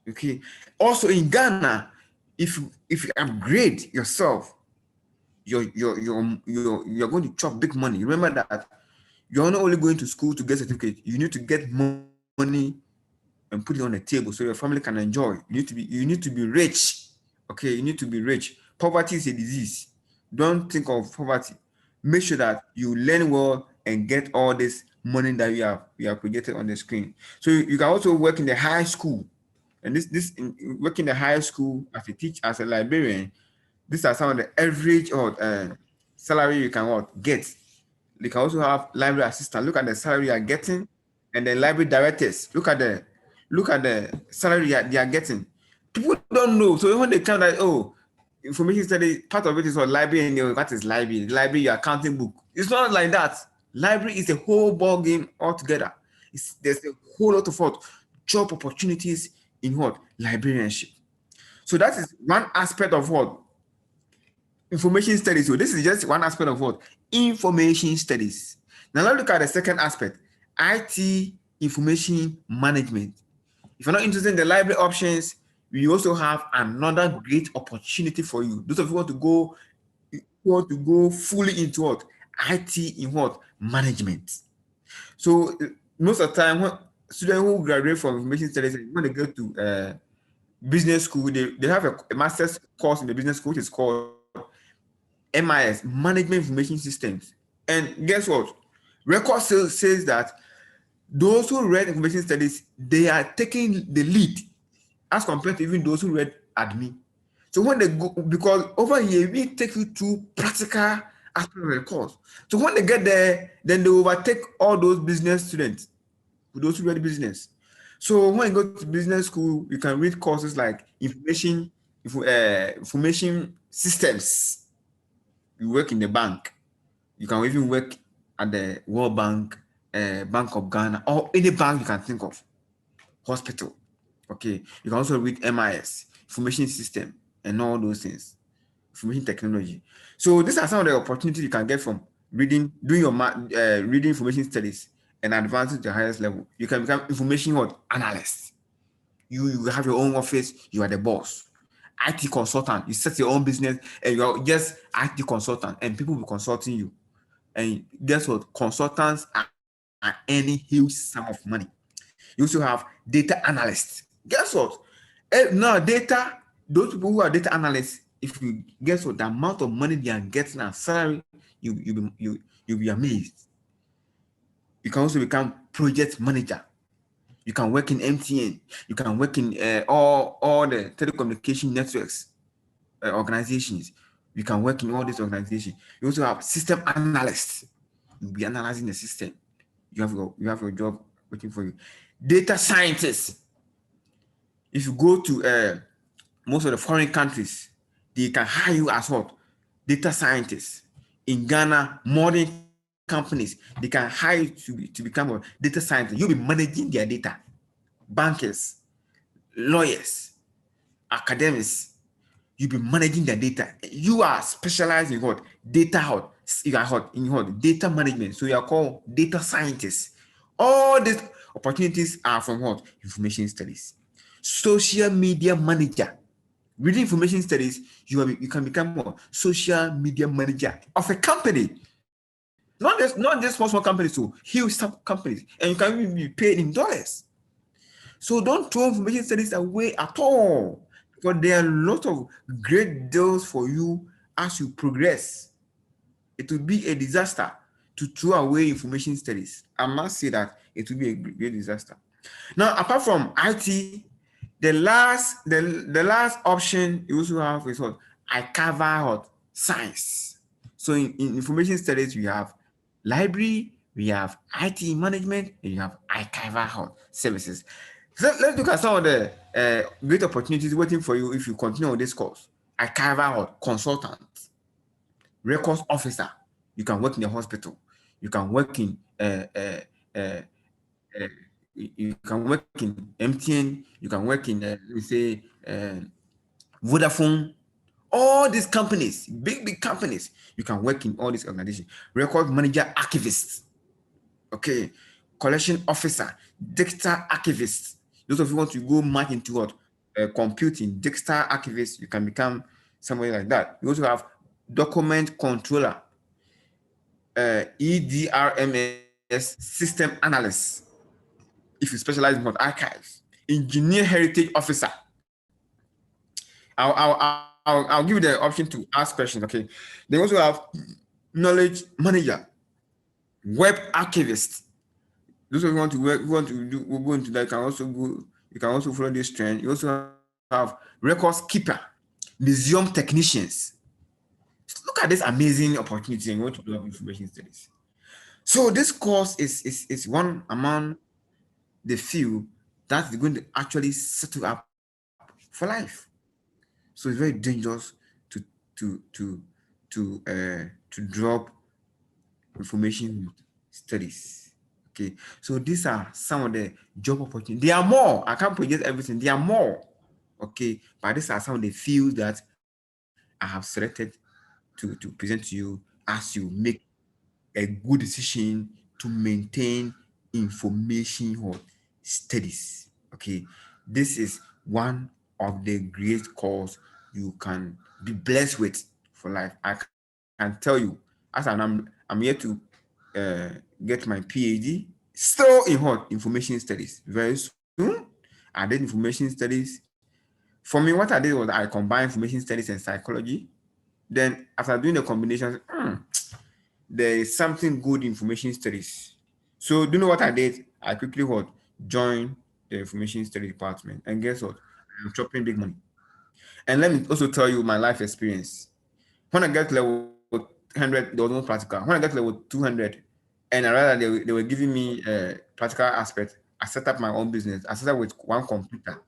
Okay. Also in Ghana, if you upgrade yourself, you're going to chop big money. Remember that you're not only going to school to get certificate, you need to get money and put it on the table so your family can enjoy. You need to be rich. Okay, you need to be rich. Poverty is a disease. Don't think of poverty. Make sure that you learn well and get all this money that you have projected on the screen. So you can also work in the high school. And work in the high school as a teacher, as a librarian, these are some of the average or salary you can get. They can also have library assistant. Look at the salary you are getting, and then library directors. Look at the salary they are getting. People don't know. So when they count that, oh, information study, part of it is what library, and what is library? Library, your accounting book. It's not like that. Library is a whole ball game altogether. There's a whole lot of job opportunities in librarianship. So that is one aspect of information studies. So this is just one aspect of information studies. Now let's look at the second aspect, IT information management. If you're not interested in the library options, we also have another great opportunity for you. Those of you who want to go fully into IT in management. So most of the time, when students who graduate from information studies, when they go to business school, they have a master's course in the business school, which is called MIS, Management Information Systems. And guess what? Record says that those who read information studies, they are taking the lead as compared to even those who read admin. So when they go, because over here we take you to practical aspect of the course. So when they get there, then they overtake all those business students, those who read business. So when you go to business school, you can read courses like information systems. You work in the bank. You can even work at the World Bank, Bank of Ghana, or any bank you can think of, hospital. Okay. You can also read MIS, information system, and all those things, information technology. So these are some of the opportunities you can get from doing your reading information studies and advancing to the highest level. You can become information analyst. You have your own office, you are the boss. IT consultant, you set your own business and you're just IT consultant and people will be consulting you. And guess what? Consultants are earning huge sum of money. You also have data analysts. Guess what? Now data, those people who are data analysts, if you guess what the amount of money they are getting as salary, you'll be amazed. You can also become project manager. You can work in MTN. You can work in all the telecommunication networks organizations. You can work in all these organizations. You also have system analysts. You'll be analyzing the system. You have your job waiting for you. Data scientists. If you go to most of the foreign countries, they can hire you as what? Data scientists. In Ghana, modern companies, they can hire you to become a data scientist. You'll be managing their data. Bankers, lawyers, academics, you'll be managing their data. You are specialized in what? Data hot. You are hot in what? Data management. So you are called data scientists. All these opportunities are from what? Information studies. Social media manager. Within information studies, you can become a social media manager of a company. Not just small companies, so huge companies, and you can even be paid in dollars. So don't throw information studies away at all, because there are a lot of great deals for you as you progress. It would be a disaster to throw away information studies. I must say that it would be a great disaster. Now, apart from IT, the last option you also have is what? I cover what? Science. So in information studies, we have library, we have IT management, and you have archival services. So let's look at some of the great opportunities waiting for you if you continue on this course. Archival consultant, records officer. You can work in the hospital. You can work in you can work in MTN, you can work in, let me say, Vodafone, all these companies, big companies, you can work in all these organizations. Record manager, archivist, okay, collection officer, digital archivist. Those of you want to go much into what computing, digital archivist, you can become somebody like that. You also have document controller, EDRMS system analyst. If you specialize in what archives, engineer heritage officer. I'll give you the option to ask questions. Okay. They also have knowledge manager, web archivist. Those of you want to work, want to do, we'll go into that. Can also go. You can also follow this trend. You also have records keeper, museum technicians. Look at this amazing opportunity and you want to do information studies. So this course is one among the few that's going to actually set you up for life. So it's very dangerous to to to to drop information studies. Okay, so these are some of the job opportunities. There are more. I can't project everything. There are more. Okay, but these are some of the fields that I have selected to present to you as you make a good decision to maintain information or studies. Okay, this is one of the great calls you can be blessed with for life. I can tell you, as I'm here to get my PhD, still in what information studies. Very soon, I did information studies. For me, what I did was I combined information studies and psychology. Then after doing the combination, there is something good in information studies. So do you know what I did? I quickly what joined the information study department. And guess what? I'm chopping big money. And let me also tell you my life experience. When I got to level 100, there was no practical. When I got to level 200, and I realized they were giving me a practical aspect, I set up my own business. I started with one computer.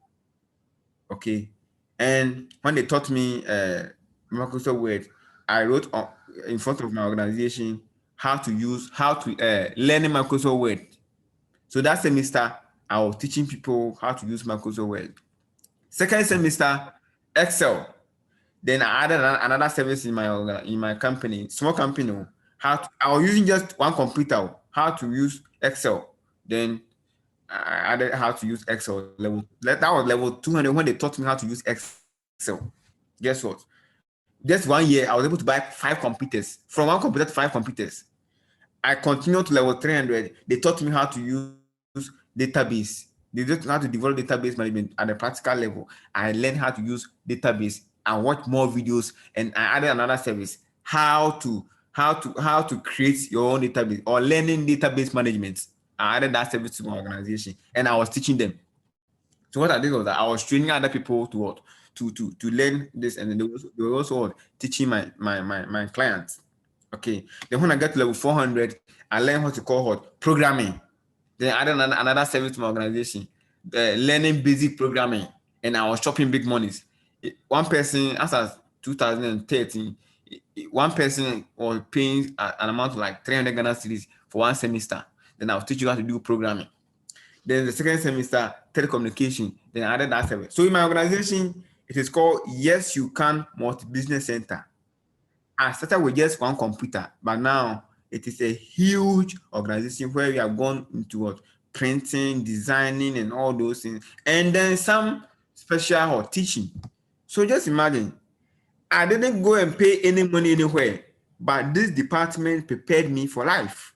Okay. And when they taught me Microsoft Word, I wrote in front of my organization how to learn Microsoft Word. So that semester, I was teaching people how to use Microsoft Word. Second semester, Excel. Then I added another service in my company, small company. I was using just one computer, how to use Excel. Then I added how to use Excel that was level 200 when they taught me how to use Excel. Guess what? Just 1 year, I was able to buy 5 computers. From one computer to 5 computers. I continued to level 300. They taught me how to use database. They taught me how to develop database management at the practical level. I learned how to use database and watch more videos. And I added another service, how to create your own database or learning database management. I added that service to my organization and I was teaching them. So what I did was that I was training other people to what to learn this, and then they were also what, teaching my clients. Okay. Then when I got to level 400, I learned how to call what programming. Then I added another service to my organization, learning basic programming, and I was chopping big monies. One person, as of 2013, one person was paying an amount of like 300 Ghana cedis for one semester. Then I was teaching you how to do programming. Then the second semester, telecommunication. Then I added that service. So in my organization, it is called Yes You Can Multi-Business Center. I started with just one computer, but now it is a huge organization where we have gone into what printing, designing, and all those things, and then some special or teaching. So just imagine, I didn't go and pay any money anywhere, but this department prepared me for life.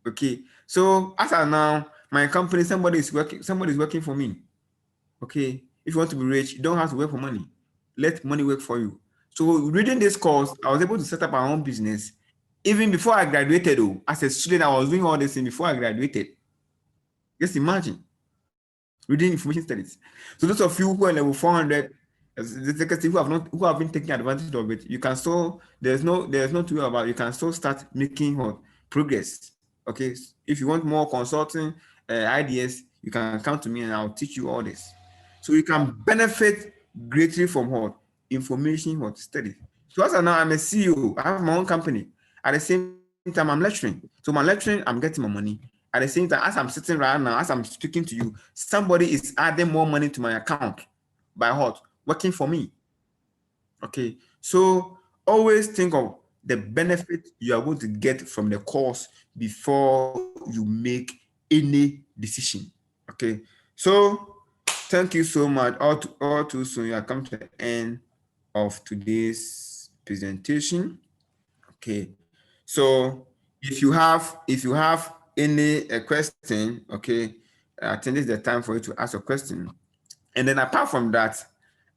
Okay, so as of now, my company, somebody's working for me. Okay, if you want to be rich, you don't have to work for money. Let money work for you. So reading this course, I was able to set up my own business even before I graduated. Oh, as a student, I was doing all this thing before I graduated. Just imagine reading information studies. So those of you who are level 400, who have been taking advantage of it, you can still there's no to worry about. You can still start making what progress. Okay, if you want more consulting ideas, you can come to me and I'll teach you all this. So you can benefit greatly from what information what study. So as of now, I'm a CEO. I have my own company. At the same time, I'm lecturing. So my lecturing, I'm getting my money. At the same time, as I'm sitting right now, as I'm speaking to you, somebody is adding more money to my account by what? Working for me. Okay. So always think of the benefit you are going to get from the course before you make any decision. Okay. So thank you so much. All too soon, you are come to the end of today's presentation. Okay. So if you have any question, okay, I think this is the time for you to ask a question. And then apart from that,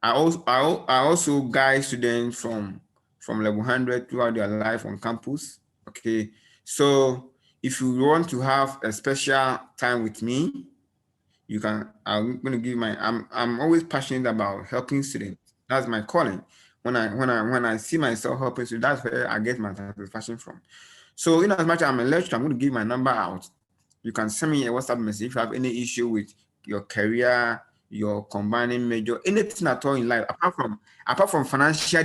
I also guide students from level 100 throughout their life on campus. Okay. So if you want to have a special time with me, you can. I'm going to give my. I'm always passionate about helping students. That's my calling. When I see myself helping students, that's where I get my satisfaction from. So in as much as I'm a lecturer, I'm going to give my number out. You can send me a WhatsApp message if you have any issue with your career, your combining major, anything at all in life, apart from financial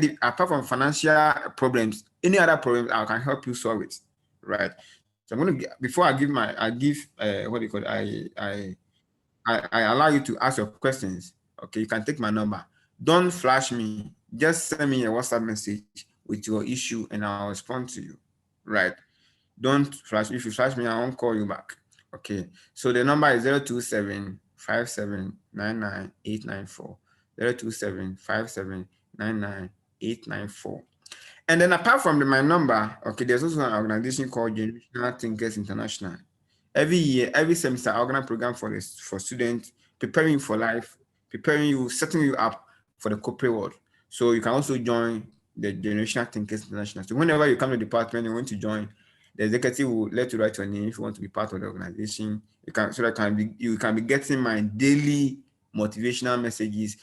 problems, any other problems, I can help you solve it. Right. So I'm going to before I give what do you call it? I allow you to ask your questions. Okay, you can take my number. Don't flash me. Just send me a WhatsApp message with your issue and I'll respond to you. Right. Don't flash. If you flash me, I won't call you back. Okay. So the number is 027 57 99 894. 027 57 99 894. And then apart from my number, okay, there's also an organization called Generational Thinkers International. Every year, every semester, I organize a program for students, preparing you for life, preparing you, setting you up for the corporate world. So you can also join the Generational Thinkers International. So whenever you come to the department, you want to join, the executive will let you write your name if you want to be part of the organization. You can be getting my daily motivational messages,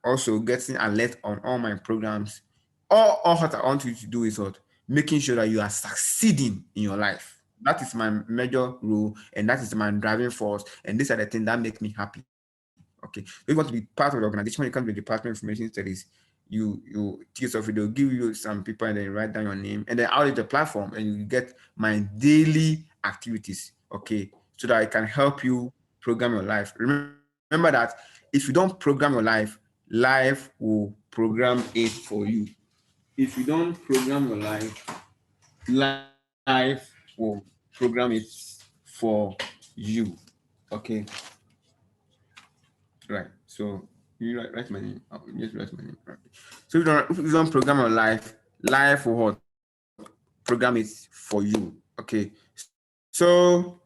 also getting alert on all my programs. All what I want you to do is what? Making sure that you are succeeding in your life. That is my major role, and that is my driving force. And these are the things that make me happy. Okay. If you want to be part of the organization, when you come to the Department of Information Studies, you take yourself, they'll give you some people and then you write down your name, and then out of the platform, and you get my daily activities. Okay. So that I can help you program your life. Remember that if you don't program your life will program it for you. If you don't program your life will program it for you. Okay, right. So you write my name. Just write my name. Okay. So if you don't program your life will what? Program it for you. Okay. So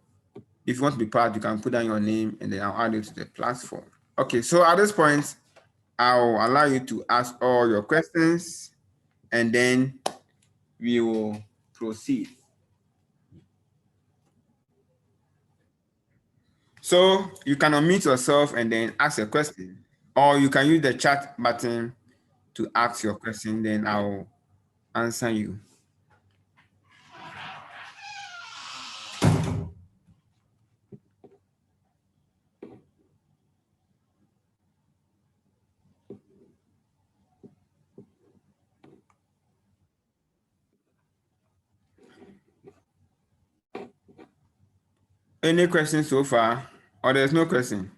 if you want to be part, you can put down your name and then I'll add it to the platform. Okay. So at this point, I'll allow you to ask all your questions and then we will proceed. So you can unmute yourself and then ask a question, or you can use the chat button to ask your question, then I'll answer you. Any questions so far? Or there's no question?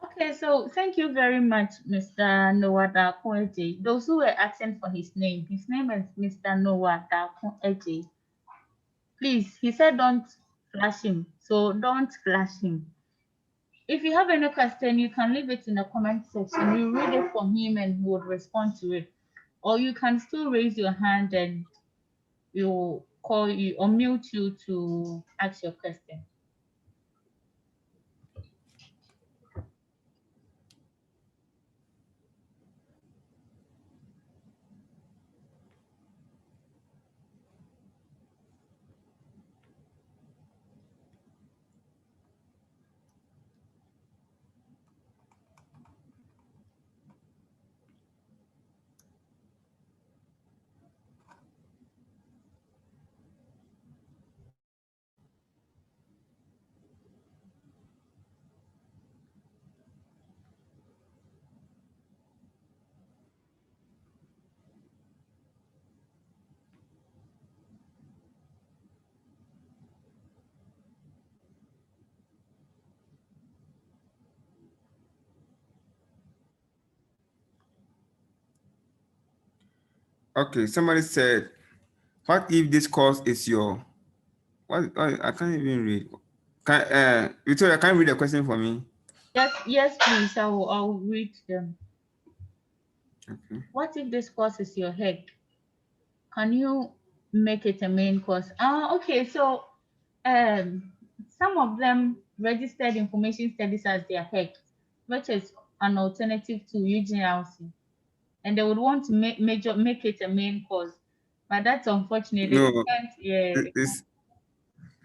Okay, so thank you very much, Mr. Noah Dakoeje. Those who were asking for his name is Mr. Noah Dakoeje. Please, he said don't flash him, so don't flash him. If you have any question, you can leave it in the comment section. We read it from him and he would respond to it. Or you can still raise your hand and we'll call you or mute you to ask your question. Okay, somebody said, what if this course is your what I can't even read. Can Victoria, can you read the question for me? Yes, please. I'll read them. Okay. What if this course is your head? Can you make it a main course? Okay. So, um, some of them registered information studies as their head, which is an alternative to UGLC, and they would want to make it a main course, but that's unfortunate. They No, can't. Yeah, they can't. it's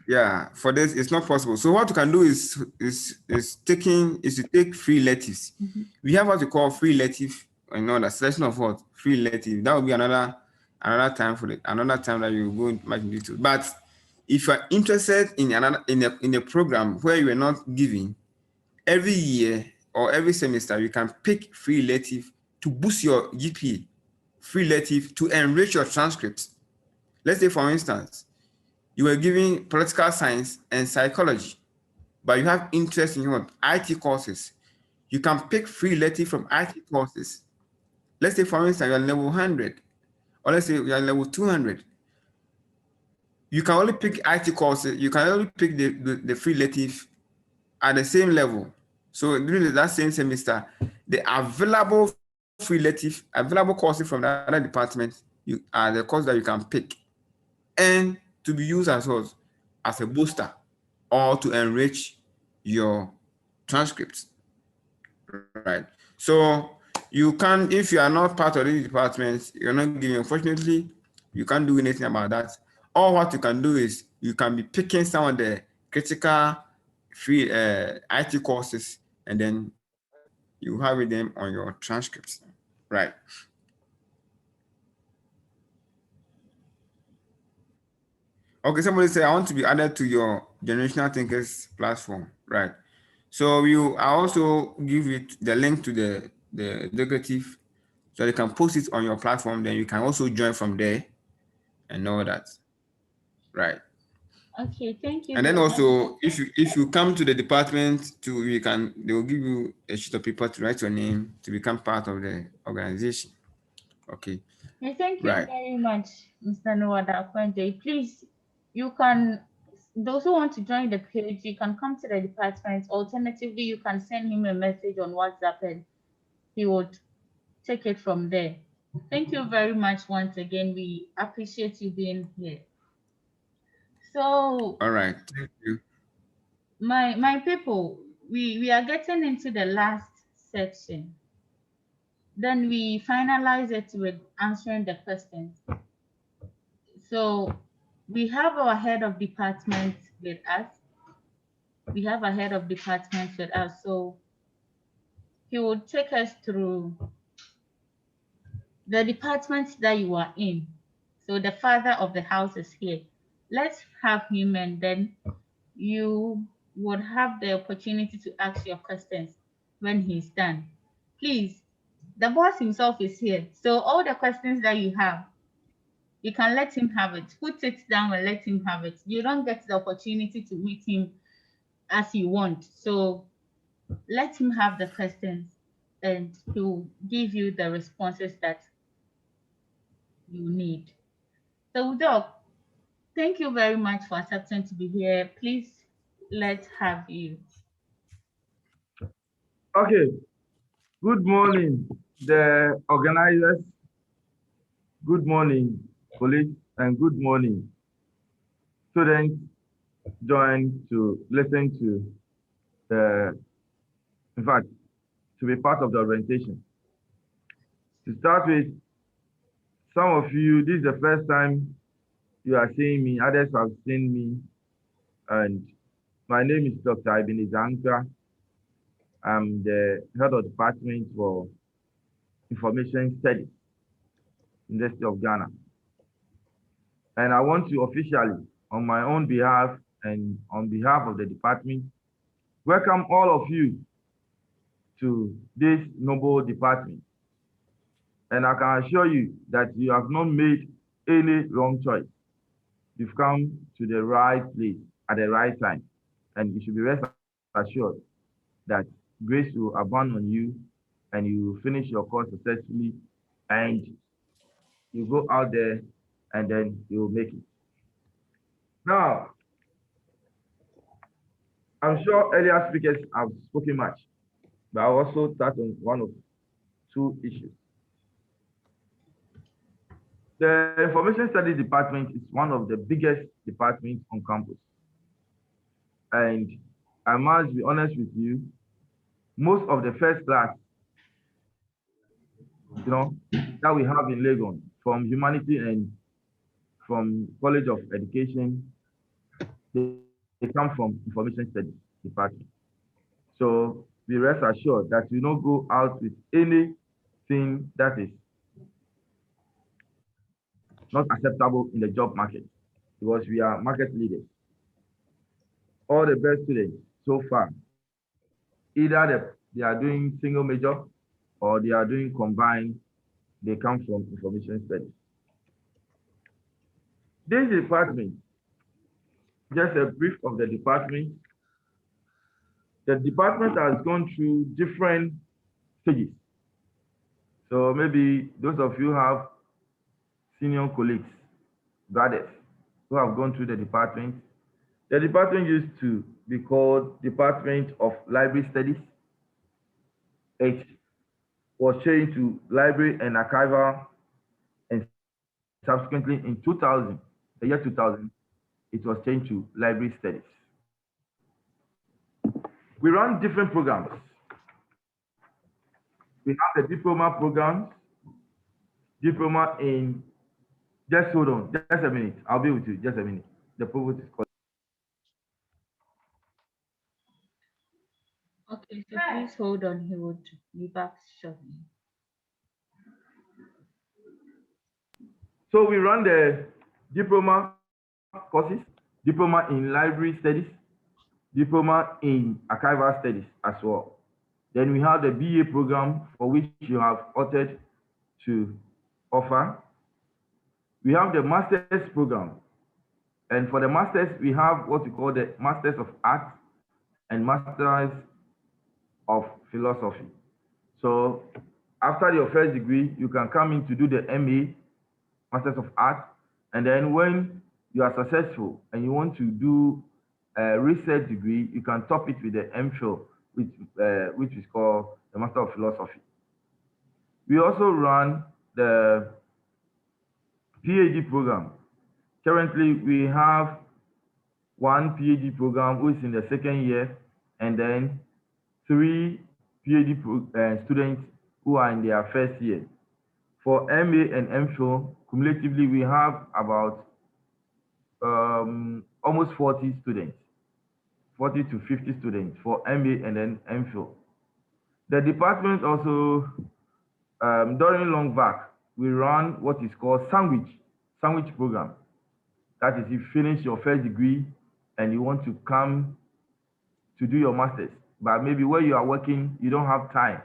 yeah, for this it's not possible. So what you can do is to take free electives. Mhm. We have what we call free elective, the selection of what free elective. That will be another time for it, another time that you go into much detail. But if you are interested in another in a program where you are not giving every year or every semester, you can pick free elective to boost your GPA, free elective to enrich your transcripts. Let's say, for instance, you were giving political science and psychology, but you have interest in what IT courses. You can pick free elective from IT courses. Let's say, for instance, you're level 100, or let's say you're level 200. You can only pick IT courses. You can only pick the free elective at the same level. So during that same semester, the available free elective, available courses from the other department, you are the course that you can pick and to be used as what? As a booster or to enrich your transcripts, right? So you can, if you are not part of the department, you're not giving, unfortunately, you can't do anything about that. Or what you can do is you can be picking some of the critical free IT courses, and then you have them on your transcripts, right? Okay, somebody say I want to be added to your generational thinkers platform, right? So I also give it the link to the executive, so they can post it on your platform. Then you can also join from there and all that, right? Okay, thank you And then very much. also, if you come to the department, they will give you a sheet of paper to write your name to become part of the organization. Okay, Yeah, thank you right. very much, Mr. Nwada Kwende. Please, you can, those who want to join the page, you can come to the department. Alternatively, you can send him a message on WhatsApp and he would take it from there. Thank you very much once again. We appreciate you being here. So, All right. Thank you. my people, we are getting into the last section. Then we finalize it with answering the questions. So we have our head of department with us. We have a head of department with us. So he will take us through the department that you are in. So the father of the house is here. Let's have him, and then you would have the opportunity to ask your questions when he's done. Please, the boss himself is here. So all the questions that you have, you can let him have it. Put it down and let him have it. You don't get the opportunity to meet him as you want. So let him have the questions and he'll give you the responses that you need. So, Doc, thank you very much for accepting to be here. Please, let's have you. Okay, good morning, the organizers. Good morning, colleagues, and good morning, students joined to listen to the, in fact, to be part of the orientation. To start with, some of you, this is the first time you are seeing me, others have seen me, and my name is Dr. Ibn Zanka. I'm the head of department for information studies, University of Ghana. And I want to officially, on my own behalf and on behalf of the department, welcome all of you to this noble department. And I can assure you that you have not made any wrong choice. You've come to the right place at the right time. And you should be rest assured that grace will abound on you and you will finish your course successfully. And You go out there and then you will make it. Now, I'm sure earlier speakers have spoken much, but I'll also touch on one of two issues. The Information Studies Department is one of the biggest departments on campus. And I must be honest with you, most of the first class, that we have in Legon, from humanity and from College of Education, they come from Information Studies Department. So we rest assured that we don't go out with anything that is not acceptable in the job market because we are market leaders. All the best students so far, either they are doing single major or they are doing combined, they come from information studies. This department, just a brief of the department. The department has gone through different stages. So maybe those of you have senior colleagues, brothers, who have gone through the department. The department used to be called Department of Library Studies. It was changed to Library and Archival, and subsequently in 2000, the year 2000, it was changed to Library Studies. We run different programs. We have the diploma programs, diploma in, just hold on, just a minute. I'll be with you, just a minute. The provost is calling. Okay, so please hold on. He would be back shortly. So we run the diploma courses, diploma in library studies, diploma in archival studies as well. Then we have the BA program for which you have opted to offer. We have the master's program. And for the masters, we have what we call the Masters of Arts and Masters of Philosophy. So after your first degree, you can come in to do the MA, Masters of Arts. And then when you are successful and you want to do a research degree, you can top it with the MPhil, which is called the Master of Philosophy. We also run the PhD program. Currently, we have one PhD program who is in the second year, and then 3 PhD students who are in their first year. For MA and MPhil, cumulatively, we have about almost 40 students, 40 to 50 students for MA and then MPhil. The department also, during long vac, we run what is called sandwich program. That is, you finish your first degree and you want to come to do your master's, but maybe where you are working, you don't have time.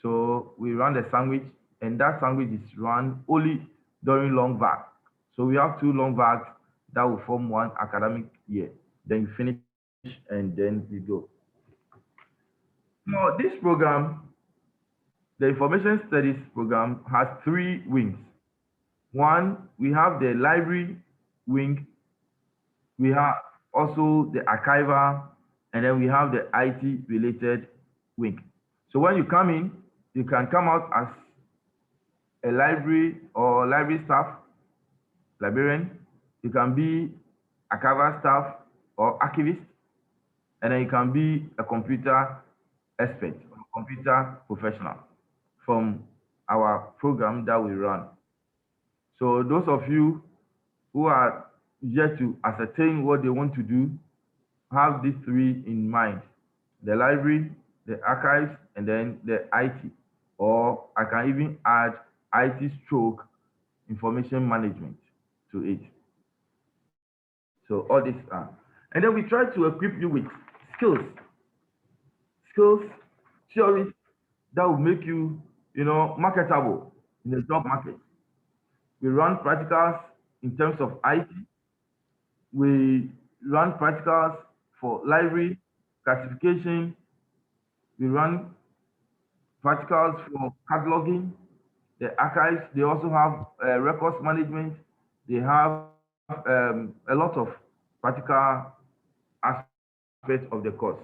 So we run the sandwich, and that sandwich is run only during long vac. So we have 2 long vacs that will form 1 academic year. Then you finish and then you go. Now, this program, the Information Studies program, has 3 wings. One, we have the library wing, we have also the archival, and then we have the IT related wing. So when you come in, you can come out as a library or library staff, librarian. You can be archival staff or archivist, and then you can be a computer expert, or computer professional from our program that we run. So those of you who are yet to ascertain what they want to do, have these 3 in mind: the library, the archives, and then the IT. Or I can even add IT stroke information management to it. So all these are. And then we try to equip you with skills, skills, theories that will make you, marketable in the job market. We run practicals in terms of IT. We run practicals for library, classification. We run practicals for cataloging. the archives. They also have records management. They have a lot of practical aspects of the course.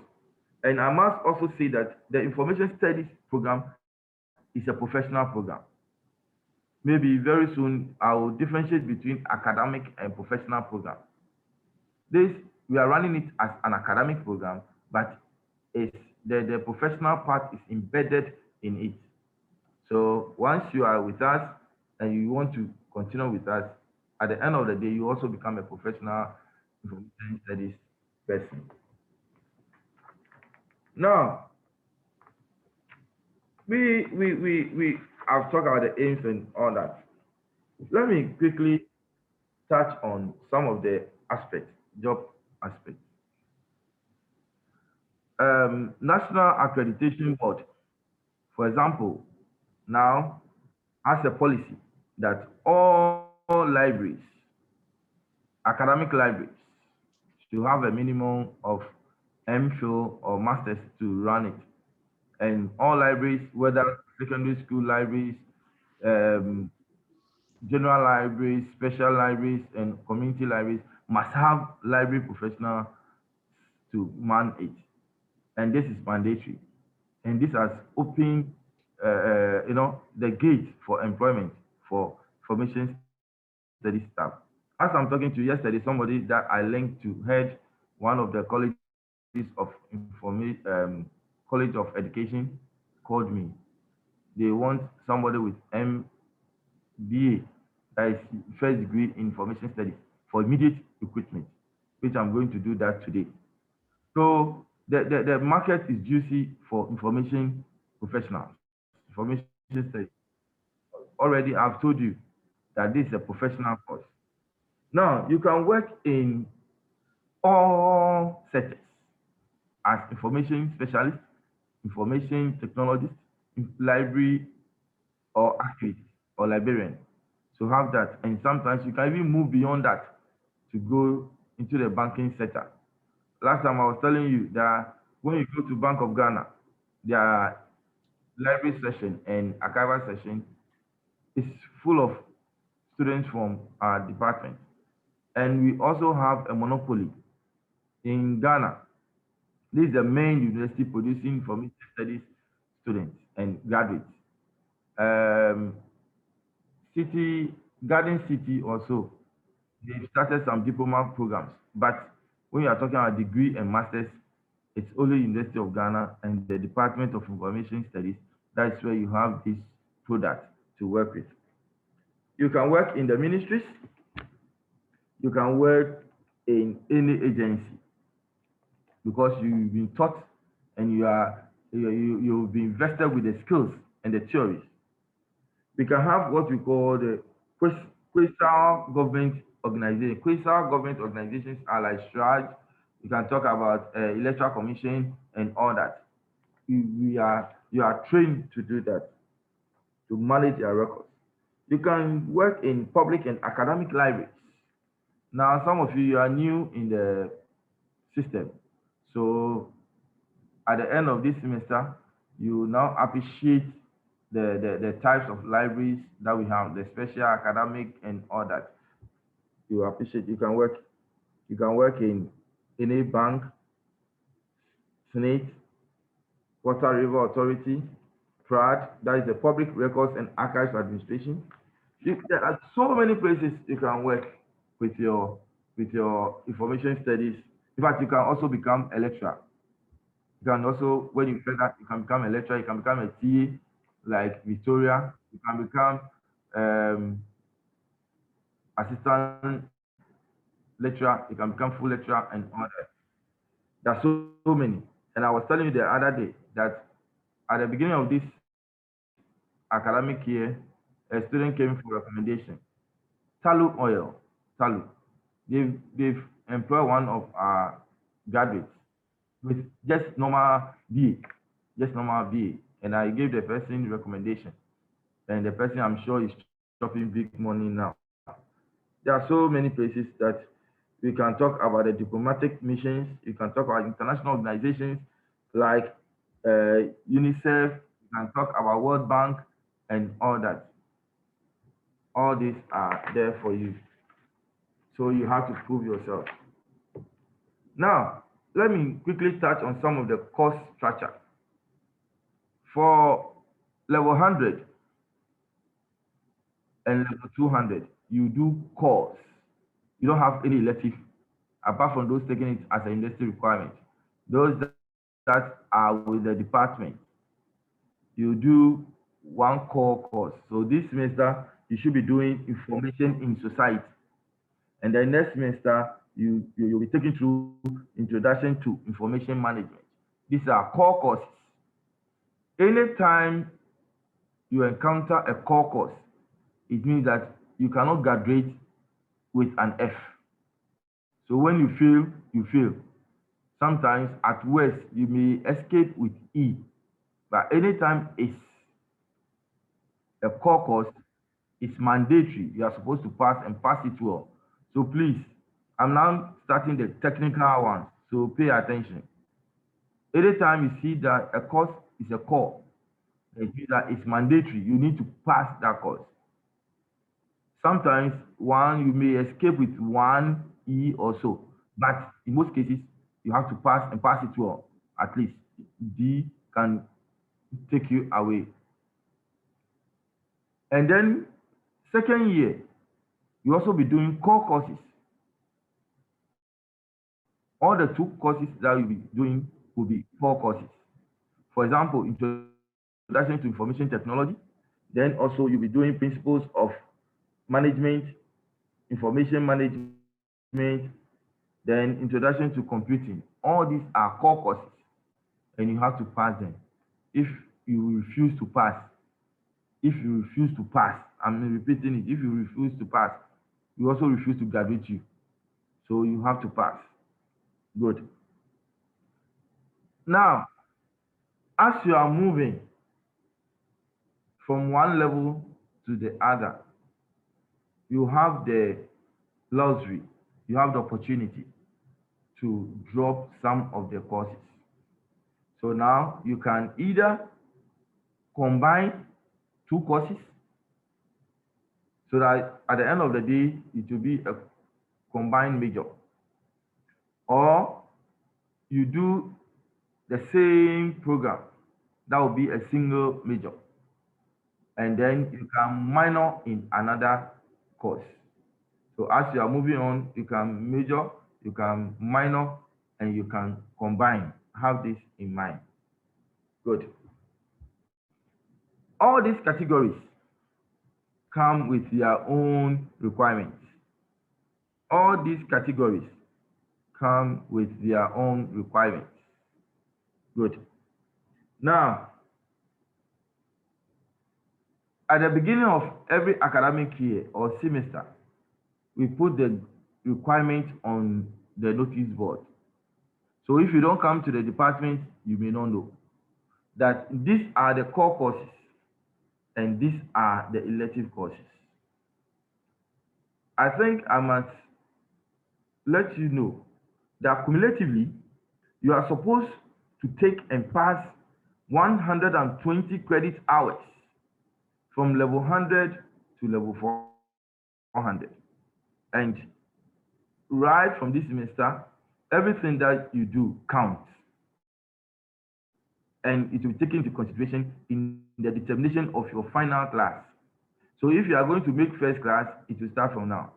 And I must also say that the information studies program is a professional program. Maybe very soon I will differentiate between academic and professional program. This we are running it as an academic program, but it's the professional part is embedded in it. So once you are with us and you want to continue with us, at the end of the day, you also become a professional information studies person. Now, we have talked about the aims and all that. Let me quickly touch on some of the aspects, job aspects. National Accreditation Board, for example, now has a policy that all libraries, academic libraries, should have a minimum of MPhil or masters to run it. And all libraries, whether secondary school libraries, um, general libraries, special libraries, and community libraries must have library professionals to man it. And this is mandatory. And this has opened, the gate for employment for information studies staff. As I'm talking to you yesterday, somebody that I linked to head one of the colleges of College of Education called me. They want somebody with MBA, that is first degree in information studies, for immediate recruitment, which I'm going to do that today. So the market is juicy for information professionals, information studies. Already I've told you that this is a professional course. Now you can work in all sectors as information specialist, information technologist, library or activist or librarian. So have that. And sometimes you can even move beyond that to go into the banking sector. Last time I was telling you that when you go to Bank of Ghana, their library session and archival session is full of students from our department. And we also have a monopoly in Ghana. This is the main university producing information studies students and graduates. Um, City, Garden City also, they've started some diploma programs. But when you are talking about degree and masters, it's only University of Ghana and the Department of Information Studies. That's where you have this product to work with. You can work in the ministries. You can work in any agency because you've been taught and you've been invested with the skills and the theories. We can have what we call the quasi government organization. Quasi government organizations are like STRAD. You can talk about electoral commission and all that. You are trained to do that, to manage your records. You can work in public and academic libraries. Now, some of you are new in the system. So at the end of this semester, you now appreciate the types of libraries that we have, the special academic and all that. You appreciate, you can work in a bank, Senate, Water River Authority, PRAD, that is the Public Records and Archives Administration. There are so many places you can work with your information studies. In fact, you can also become a lecturer. You can also, when you feel that, you can become a lecturer, you can become a TA like Victoria, you can become assistant lecturer, you can become full lecturer and all that. There are so many. And I was telling you the other day that at the beginning of this academic year, a student came for recommendation. Talu Oil, Talu. They've employed one of our graduates with just normal BA, just normal BA. And I gave the person recommendation. And the person, I'm sure, is chopping big money now. There are so many places that we can talk about the diplomatic missions. You can talk about international organizations like UNICEF. You can talk about World Bank and all that. All these are there for you. So you have to prove yourself. Now, let me quickly touch on some of the course structure. For level 100 and level 200, you do course. You don't have any elective apart from those taking it as an industry requirement. Those that are with the department, you do one core course. So this semester, you should be doing information in society. And the next semester, you'll be taken through introduction to information management. These are core courses. Anytime you encounter a core course, it means that you cannot graduate with an F. So when you fail, you fail. Sometimes at worst, you may escape with E. But anytime it's a core course, it's mandatory. You are supposed to pass and pass it well. So please, I'm now starting the technical ones. So pay attention. Anytime you see that a course is a core, it means that it's mandatory. You need to pass that course. Sometimes you may escape with one E or so, but in most cases, you have to pass and pass it well. At least D can take you away. And then second year, you also be doing core courses. All the two courses that you'll be doing will be core courses. For example, introduction to information technology. Then also you'll be doing principles of management, information management, then introduction to computing. All these are core courses and you have to pass them. If you refuse to pass, I'm repeating it, if you refuse to pass, you also refuse to graduate you. So you have to pass. Good. Now, as you are moving from one level to the other, you have the luxury, you have the opportunity to drop some of the courses. So now you can either combine two courses so that at the end of the day, it will be a combined major. Or you do the same program, that will be a single major. And then you can minor in another course. So as you are moving on, you can major, you can minor, and you can combine. Have this in mind. Good. All these categories come with their own requirements. All these categories come with their own requirements. Good. Now, at the beginning of every academic year or semester, we put the requirement on the notice board. So if you don't come to the department, you may not know that these are the core courses and these are the elective courses. I think I must let you know that cumulatively, you are supposed to take and pass 120 credit hours from level 100 to level 400. And right from this semester, everything that you do counts. And it will be taken into consideration in the determination of your final class. So if you are going to make first class, it will start from now.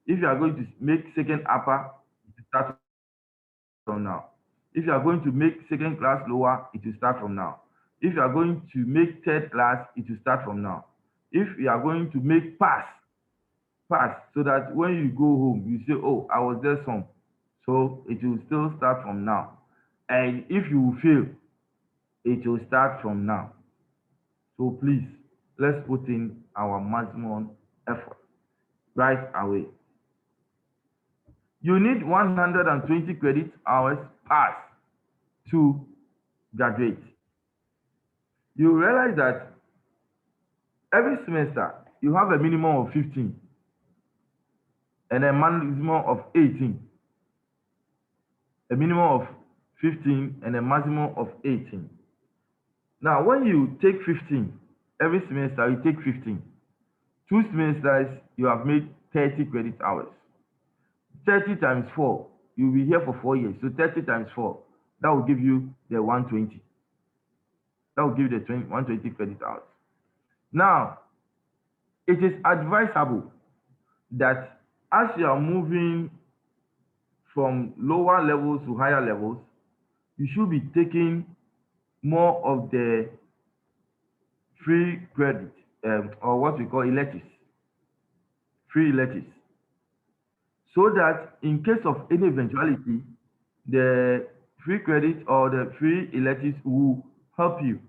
If you are going to make second upper, it will start from now. If you are going to make second class lower, it will start from now. If you are going to make third class, it will start from now. If you are going to make pass, so that when you go home, you say, oh, I was there some. So it will still start from now. And if you fail, it will start from now. So please, let's put in our maximum effort right away. You need 120 credit hours pass to graduate. You realize that every semester you have a minimum of 15 and a maximum of 18. A minimum of 15 and a maximum of 18. Now, when you take 15, every semester you take 15. 2 semesters, you have made 30 credit hours. 30 times 4, you'll be here for 4 years. So 30 times 4, that will give you the 120. That will give you the 120 credit hours. Now, it is advisable that as you are moving from lower levels to higher levels, you should be taking more of the free credit, or what we call electives, free electives, so that in case of any eventuality, the free credit or the free electives will help you.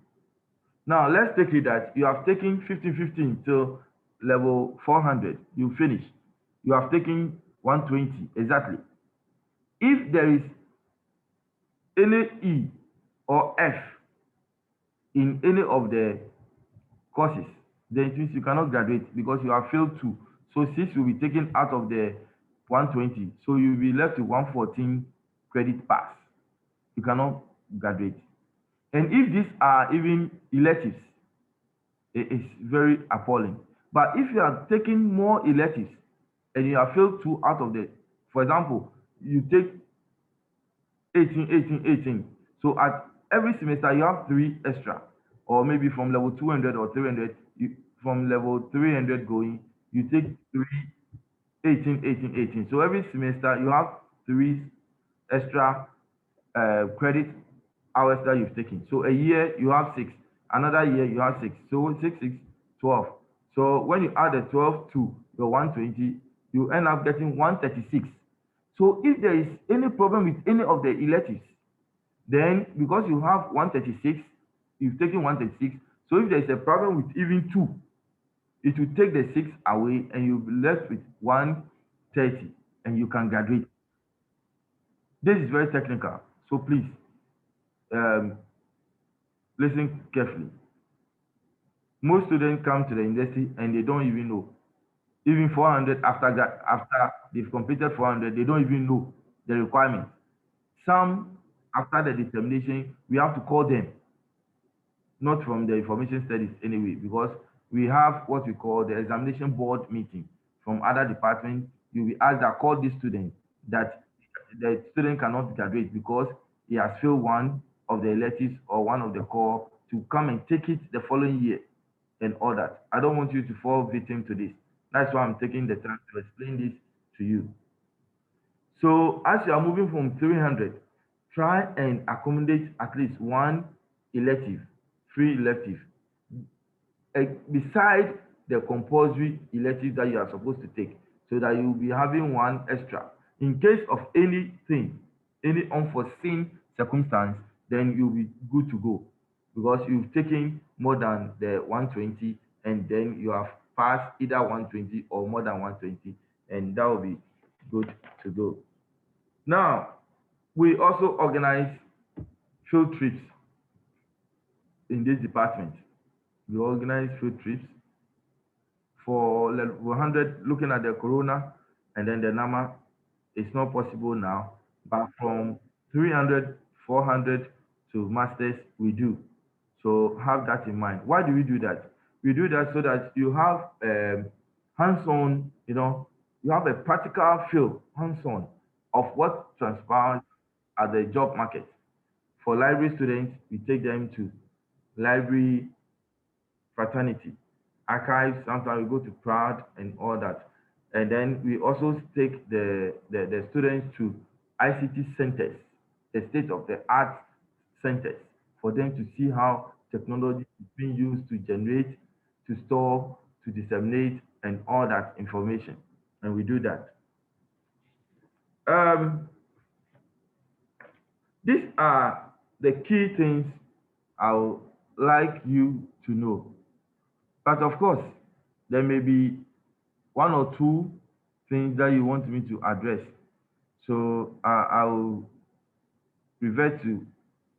Now, let's take it that you have taken 15 till level 400, you finish. You have taken 120, exactly. If there is any E or F in any of the courses, then it means you cannot graduate because you have failed 2. So 6 will be taken out of the 120. So you'll be left with 114 credit pass. You cannot graduate. And if these are even electives, it is very appalling. But if you are taking more electives and you have failed 2 out of the, for example, you take 18. So at every semester you have 3 extra, or maybe from level 200 or 300, from level 300 going, you take 3, 18. So every semester you have 3 extra credit hours that you've taken. So a year you have 6, another year you have 6. So 6, 12. So when you add the 12 to your 120, you end up getting 136. So if there is any problem with any of the electives, then because you have 136, you've taken 136. So if there's a problem with even 2, it will take the 6 away and you'll be left with 130 and you can graduate. This is very technical. So please listen carefully. Most students come to the university and they don't even know. Even 400 after they've completed 400, they don't even know the requirement. Some, after the determination, we have to call them, not from the information studies anyway, because we have what we call the examination board meeting from other departments. You'll be asked that call this student, that the student cannot graduate because he has failed one of the electives or one of the core, to come and take it the following year and all that. I don't want you to fall victim to this. That's why I'm taking the time to explain this to you. So as you are moving from 300, try and accommodate at least 1 elective, free elective, beside the compulsory elective that you are supposed to take, so that you will be having 1 extra. In case of anything, any unforeseen circumstance, then you'll be good to go because you've taken more than the 120 and then you have passed either 120 or more than 120, and that will be good to go. Now, we also organize field trips in this department. We organize field trips for level 100, looking at the corona, and then the NAMA. It's not possible now, but from 300, 400 to masters, we do. So have that in mind. Why do we do that? We do that so that you have hands-on, you have a practical feel, hands-on, of what transpires at the job market. For library students, we take them to library fraternity, archives, sometimes we go to Proud and all that. And then we also take the students to ICT centers, the state-of-the-art centers, for them to see how technology is being used to generate, to store, to disseminate, and all that information. And we do that. These are the key things I would like you to know. But of course, there may be 1 or 2 things that you want me to address. So I'll revert to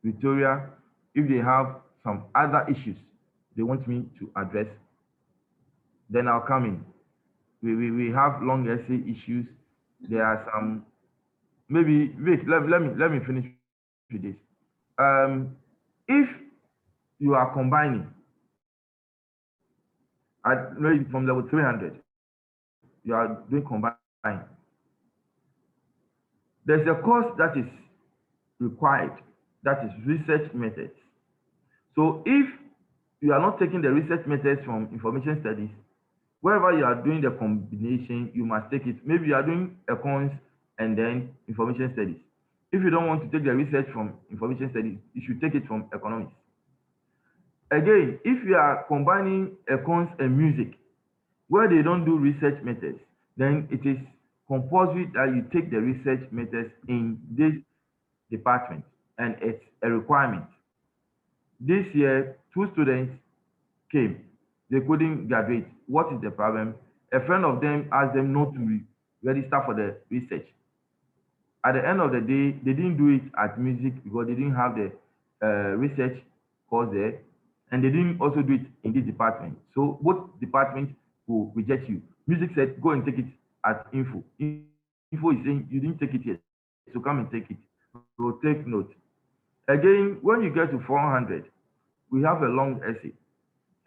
Victoria if they have some other issues they want me to address. Then I'll come in. We have long essay issues. There are some, maybe Vic, let me finish with this. If you are combining maybe from level 300, you are doing combined. There's a course that is required, that is research methods. So if you are not taking the research methods from information studies, wherever you are doing the combination, you must take it. Maybe you are doing econs and then information studies. If you don't want to take the research from information studies, you should take it from economics. Again, if you are combining econs and music, where they don't do research methods, then it is compulsory that you take the research methods in this department, and it's a requirement. This year, 2 students came. They couldn't graduate. What is the problem? A friend of them asked them not to register for the research. At the end of the day, they didn't do it at music because they didn't have the research course there, and they didn't also do it in this department. So both departments will reject you. Music said, go and take it at info. Info is saying you didn't take it yet, so come and take it. So take note. Again, when you get to 400, we have a long essay,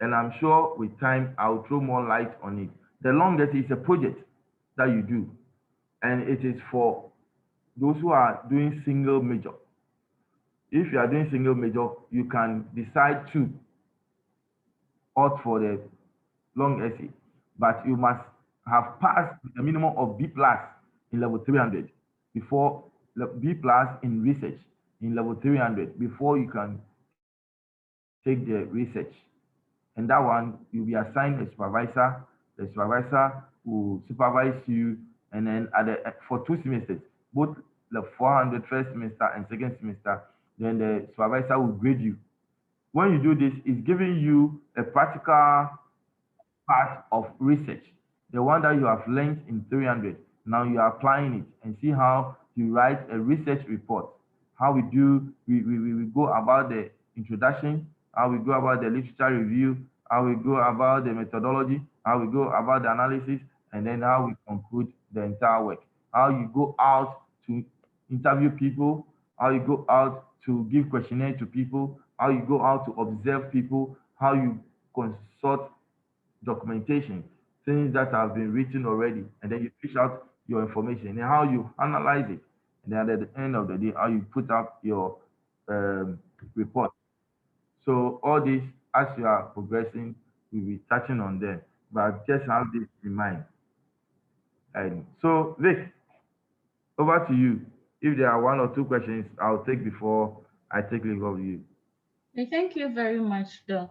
and I'm sure with time I'll throw more light on it. The long essay is a project that you do, and it is for those who are doing single major. If you are doing single major, you can decide to opt for the long essay, but you must have passed a minimum of B plus in level 300 before B plus in research in level 300 before you can take the research. And that one, you'll be assigned a supervisor. The supervisor will supervise you, and then for 2 semesters, both the 400 first semester and second semester, then the supervisor will grade you. When you do this, it's giving you a practical part of research, the one that you have learned in 300. Now you are applying it and see how you write a research report. How we do, we go about the introduction, how we go about the literature review, how we go about the methodology, how we go about the analysis, and then how we conclude the entire work. How you go out to interview people, how you go out to give questionnaire to people, how you go out to observe people, how you consult documentation, things that have been written already, and then you fish out your information, and how you analyze it, and then at the end of the day, how you put up your report. So all this, as you are progressing, we'll be touching on them, but just have this in mind. And so, Vic, over to you. If there are 1 or 2 questions, I'll take before I take leave of you. Thank you very much, Doc.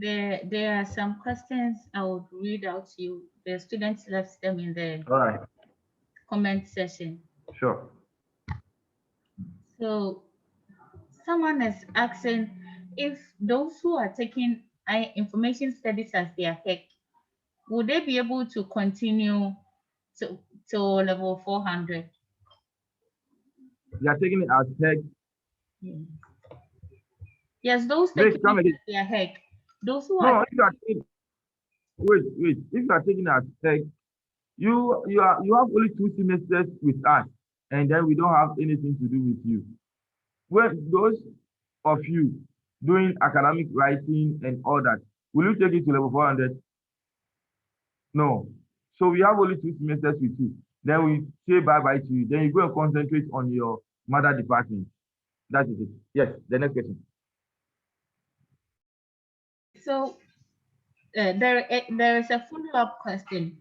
There are some questions I would read out to you. The students left them in the All right, comment section. sure. So someone is asking if those who are taking information studies as their heck, would they be able to continue to level 400? You are taking it as tech. Yes, those Vic, taking come it again. as their heck. Those who No, are if you are taking, wait. If you are taking as tech, you have only 2 semesters with us, and then we don't have anything to do with you. When those of you doing academic writing and all that, will you take it to level 400? No. So we have only 2 semesters with you. Then we say bye-bye to you. Then you go and concentrate on your mother department. That is it. Yes, the next question. so there is a follow-up question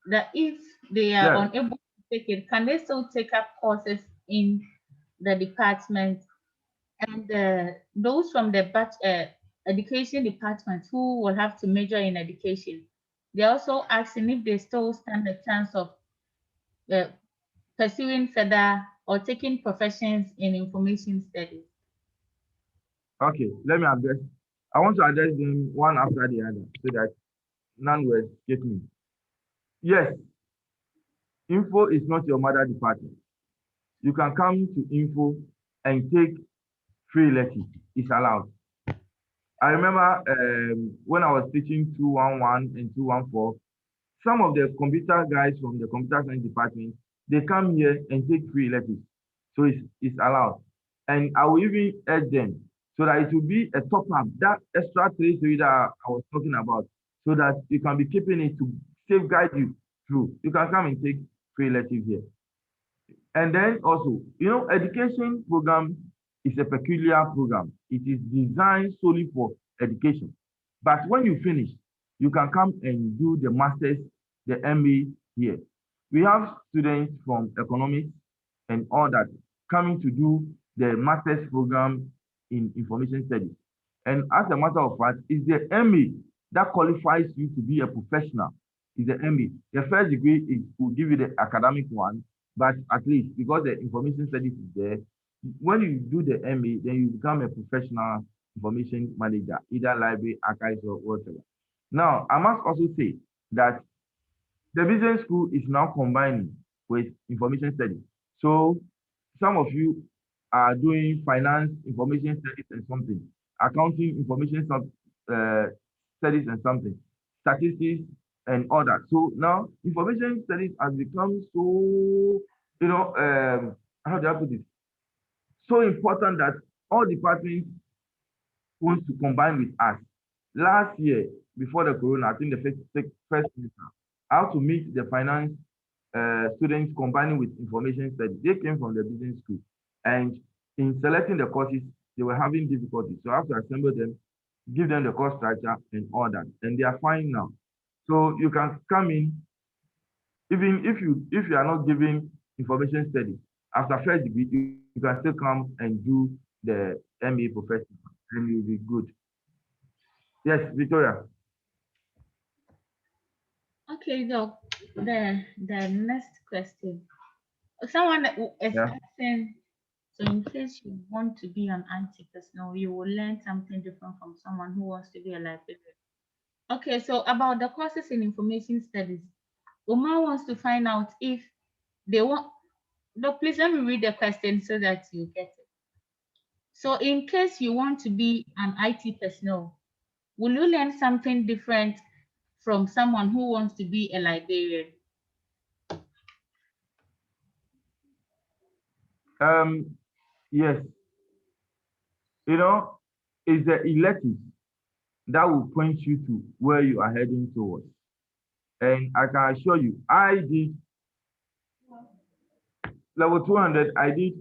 that if they are Yes. unable to take it, can they still take up courses in the department? And those from the education department who will have to major in education, they're also asking if they still stand a chance of uh, pursuing further or taking professions in information studies. Okay, let me address. I want to address them one after the other so that none will escape me. Yes, info is not your mother department. You can come to info and take free lessons. It's allowed. I remember when I was teaching 211 and 214, some of the computer guys from the computer science department, they come here and take free lessons. So it's allowed. And I will even urge them so that it will be a top up, that extra 3 that I was talking about. so that you can be keeping it to safeguard you through. You can come and take free elective here. And then also, education program is a peculiar program. It is designed solely for education. But when you finish, you can come and do the master's, the MA here. We have students from economics and all that coming to do the master's program in information studies. And as a matter of fact, it's the MA that qualifies you to be a professional. Is the MA. The first degree will give you the academic one, but at least because the information studies is there, when you do the MA, then you become a professional information manager, either library, archives, or whatever. Now, I must also say that the business school is now combining with information studies. So some of you are doing finance, information studies, and something, accounting, information studies, and something, statistics, and all that. So now information studies has become so, how do I put it? So important that all departments want to combine with us. Last year, before the corona, I think the first semester, how to meet the finance students combining with information studies. They came from the business school, and in selecting the courses, they were having difficulties. So I have to assemble them, give them the course structure and all that, and they are fine now. So you can come in, even if you are not giving information studies after first degree, you can still come and do the MA professional, and you'll be good. Yes, Victoria. Okay, Doc. The next question. Someone is Yeah. asking, so in case you want to be an IT personnel, you will learn something different from someone who wants to be a librarian. Okay, so about the courses in information studies, Uma wants to find out if they want. Doc, please let me read the question so that you get it. So in case you want to be an IT personnel, will you learn something different from someone who wants to be a librarian? Yes, it's the elective that will point you to where you are heading towards. And I can assure you, I did level 200, I did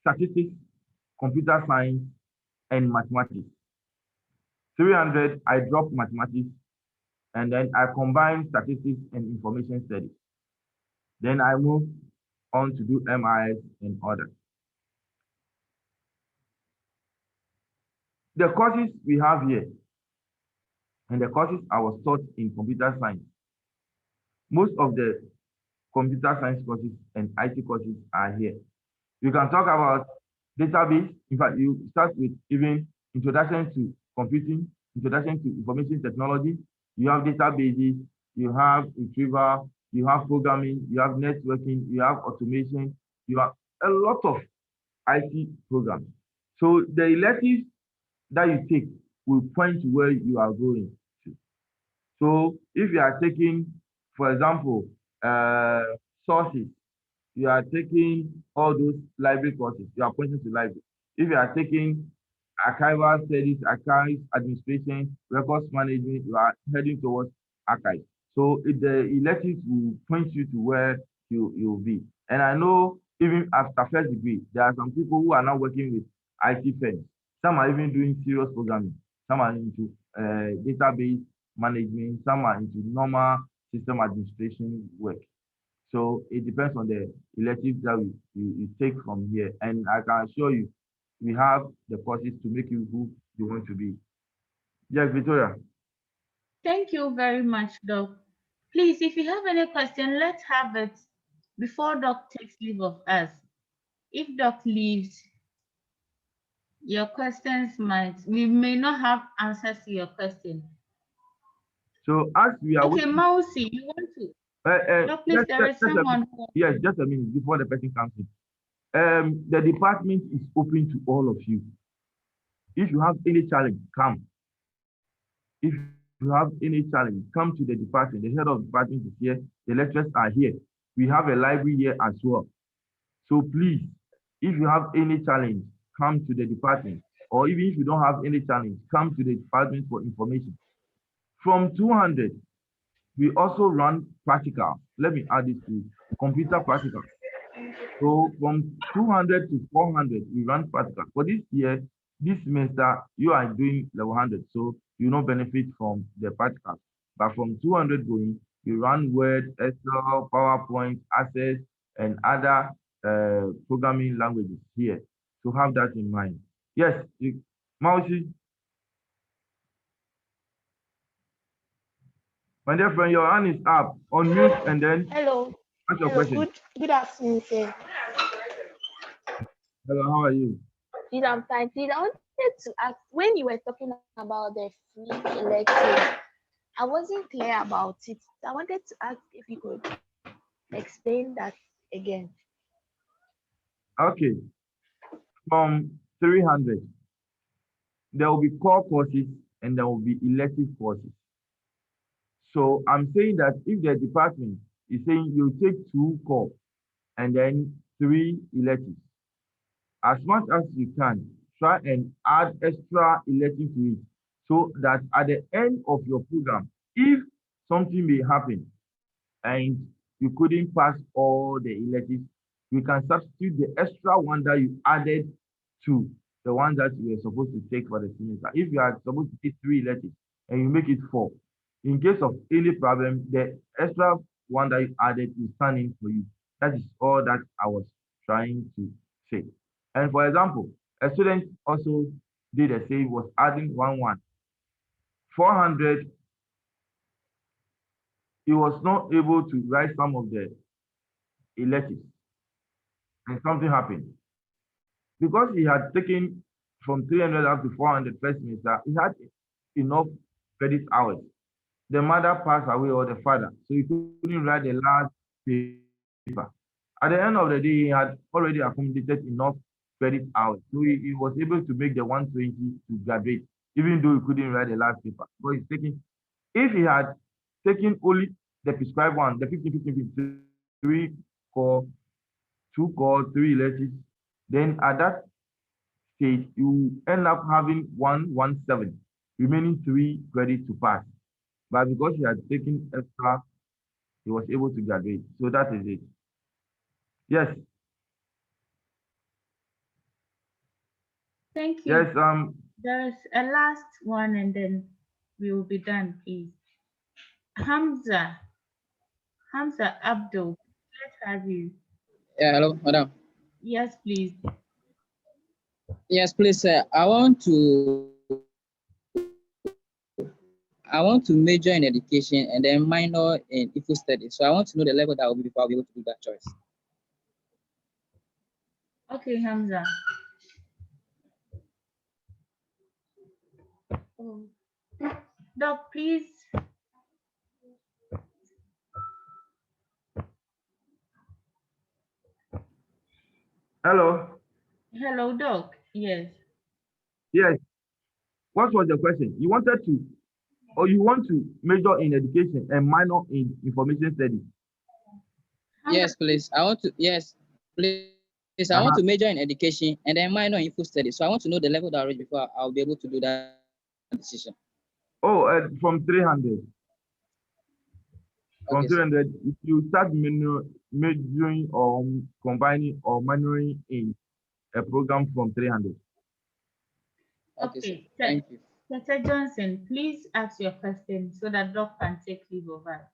statistics, computer science, and mathematics. 300, I dropped mathematics, and then I combined statistics and information studies. Then I moved on to do MIS and others. The courses we have here, and the courses I was taught in computer science, most of the computer science courses and IT courses are here. You can talk about database. In fact, you start with even introduction to computing, introduction to information technology. You have databases, you have retrieval, you have programming, you have networking, you have automation, you have a lot of IT programs. So the electives that you take will point to where you are going to. So if you are taking, for example, sources, you are taking all those library courses, you are pointing to library. If you are taking archival studies, archives, administration, records management, you are heading towards archives. So the electives will point you to where you will be. And I know even after first degree, there are some people who are now working with IT firms. Some are even doing serious programming. Some are into database management. Some are into normal system administration work. So it depends on the electives that you take from here. And I can assure you, we have the courses to make you who you want to be. Yes, Victoria. Thank you very much, Doc. Please, if you have any question, let's have it before Doc takes leave of us. If Doc leaves, your questions we may not have answers to your question. So as we are Okay, waiting, Mausi, you want to? Doc, please, there is someone who. yes, just a minute before the person comes in. The department is open to all of you. If you have any challenge, come. If you have any challenge, come to the department. The head of the department is here. The lecturers are here. We have a library here as well. So please, if you have any challenge, come to the department. Or even if you don't have any challenge, come to the department for information. From 200, we also run practical. Let me add this to computer practical. So from 200 to 400, we run practical. For this year, this semester, you are doing level 100, so you not benefit from the practical. But from 200 going, we run Word, Excel, PowerPoint, Access, and other programming languages here. So have that in mind. Yes, Mausi, my dear friend, your hand is up. Unmute and then Hello. ask your Hello. question. Good afternoon, sir. Hello, how are you? Please, I'm fine. Please, I wanted to ask when you were talking about the free elective, I wasn't clear about it. I wanted to ask if you could explain that again. Okay, from 300, there will be core courses and there will be elective courses. So I'm saying that if the department is saying you take 2 core and then 3 electives, as much as you can, try and add extra elective to it so that at the end of your program, if something may happen and you couldn't pass all the electives, you can substitute the extra one that you added to the one that you were supposed to take for the semester. If you are supposed to take 3 electives and you make it 4, in case of any problem, the extra one that you added will stand in for you. That is all that I was trying to say. And for example, a student also did the same, was adding 1 400. He was not able to write some of the electives, and something happened. Because he had taken from 300 up to 400 first semester, he had enough credit hours. The mother passed away or the father, so he couldn't write the last paper. At the end of the day, he had already accumulated enough credit hours. So he was able to make the 120 to graduate, even though he couldn't write the last paper. But he's taking, if he had taken only the prescribed one, the 15, 15, 15, 3 core, 2 core, 3 electives, then at that stage, you end up having 117, remaining 3 credits to pass. But because he had taken extra, he was able to graduate. So that is it. Yes, Thank you. yes, There's a last one and then we will be done, please. Hamza, Hamza Abdul, let's have you. Yeah, hello, madam. Yes, please. Yes, please, sir. I want to major in education and then minor in eco studies. So I want to know the level that I will be before I'll be able to do that choice. Okay, Hamza. Doc, please. hello. Hello, Doc. Yes. Yes, what was the question? You wanted to, or you want to major in education and minor in information studies? Hamza, Yes, please. Yes, please. I want to Uh-huh. major in education and then minor in info studies. So I want to know the level that I reach before I'll be able to do that decision. Oh, from 300. From Okay, sir. 300, if you start majoring or combining or minoring in a program from 300. Okay, sir. okay. Thank you. Mr. Johnson, please ask your question so that Doc can take leave of us.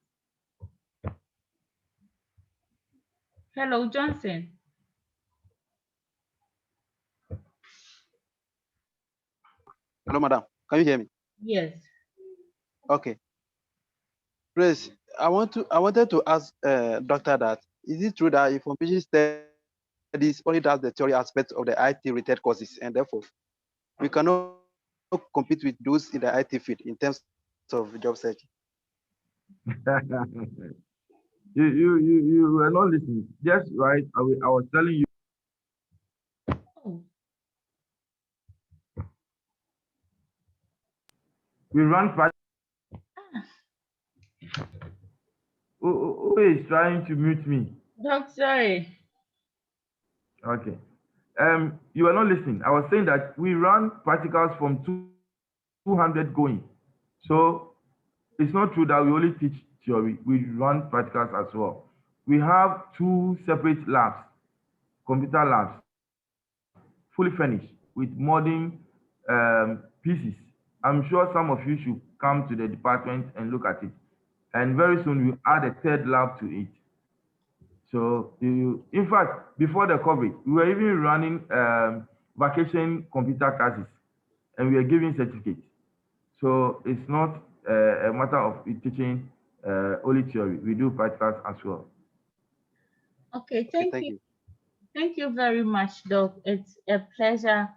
Hello, Johnson. Hello, madam. Can you hear me? Yes. Okay. Please, I wanted to ask doctor that is it true that information studies only does the theory aspects of the IT related courses and therefore we cannot compete with those in the IT field in terms of job search? You were not listening. Just right. I was telling you. Oh, We run practice. Who is trying to mute me? Doc, sorry. Okay. You are not listening. I was saying that we run practicals from 200 going. So it's not true that we only teach theory. We run practicals as well. We have 2 separate labs, computer labs, fully furnished with modern pieces. I'm sure some of you should come to the department and look at it. And very soon we'll add a third lab to it. So, in fact, before the COVID, we were even running vacation computer classes, and we are giving certificates. So it's not a matter of teaching only theory. We do practicals as well. Okay, Okay, thank thank you. you. Thank you very much, Doc. It's a pleasure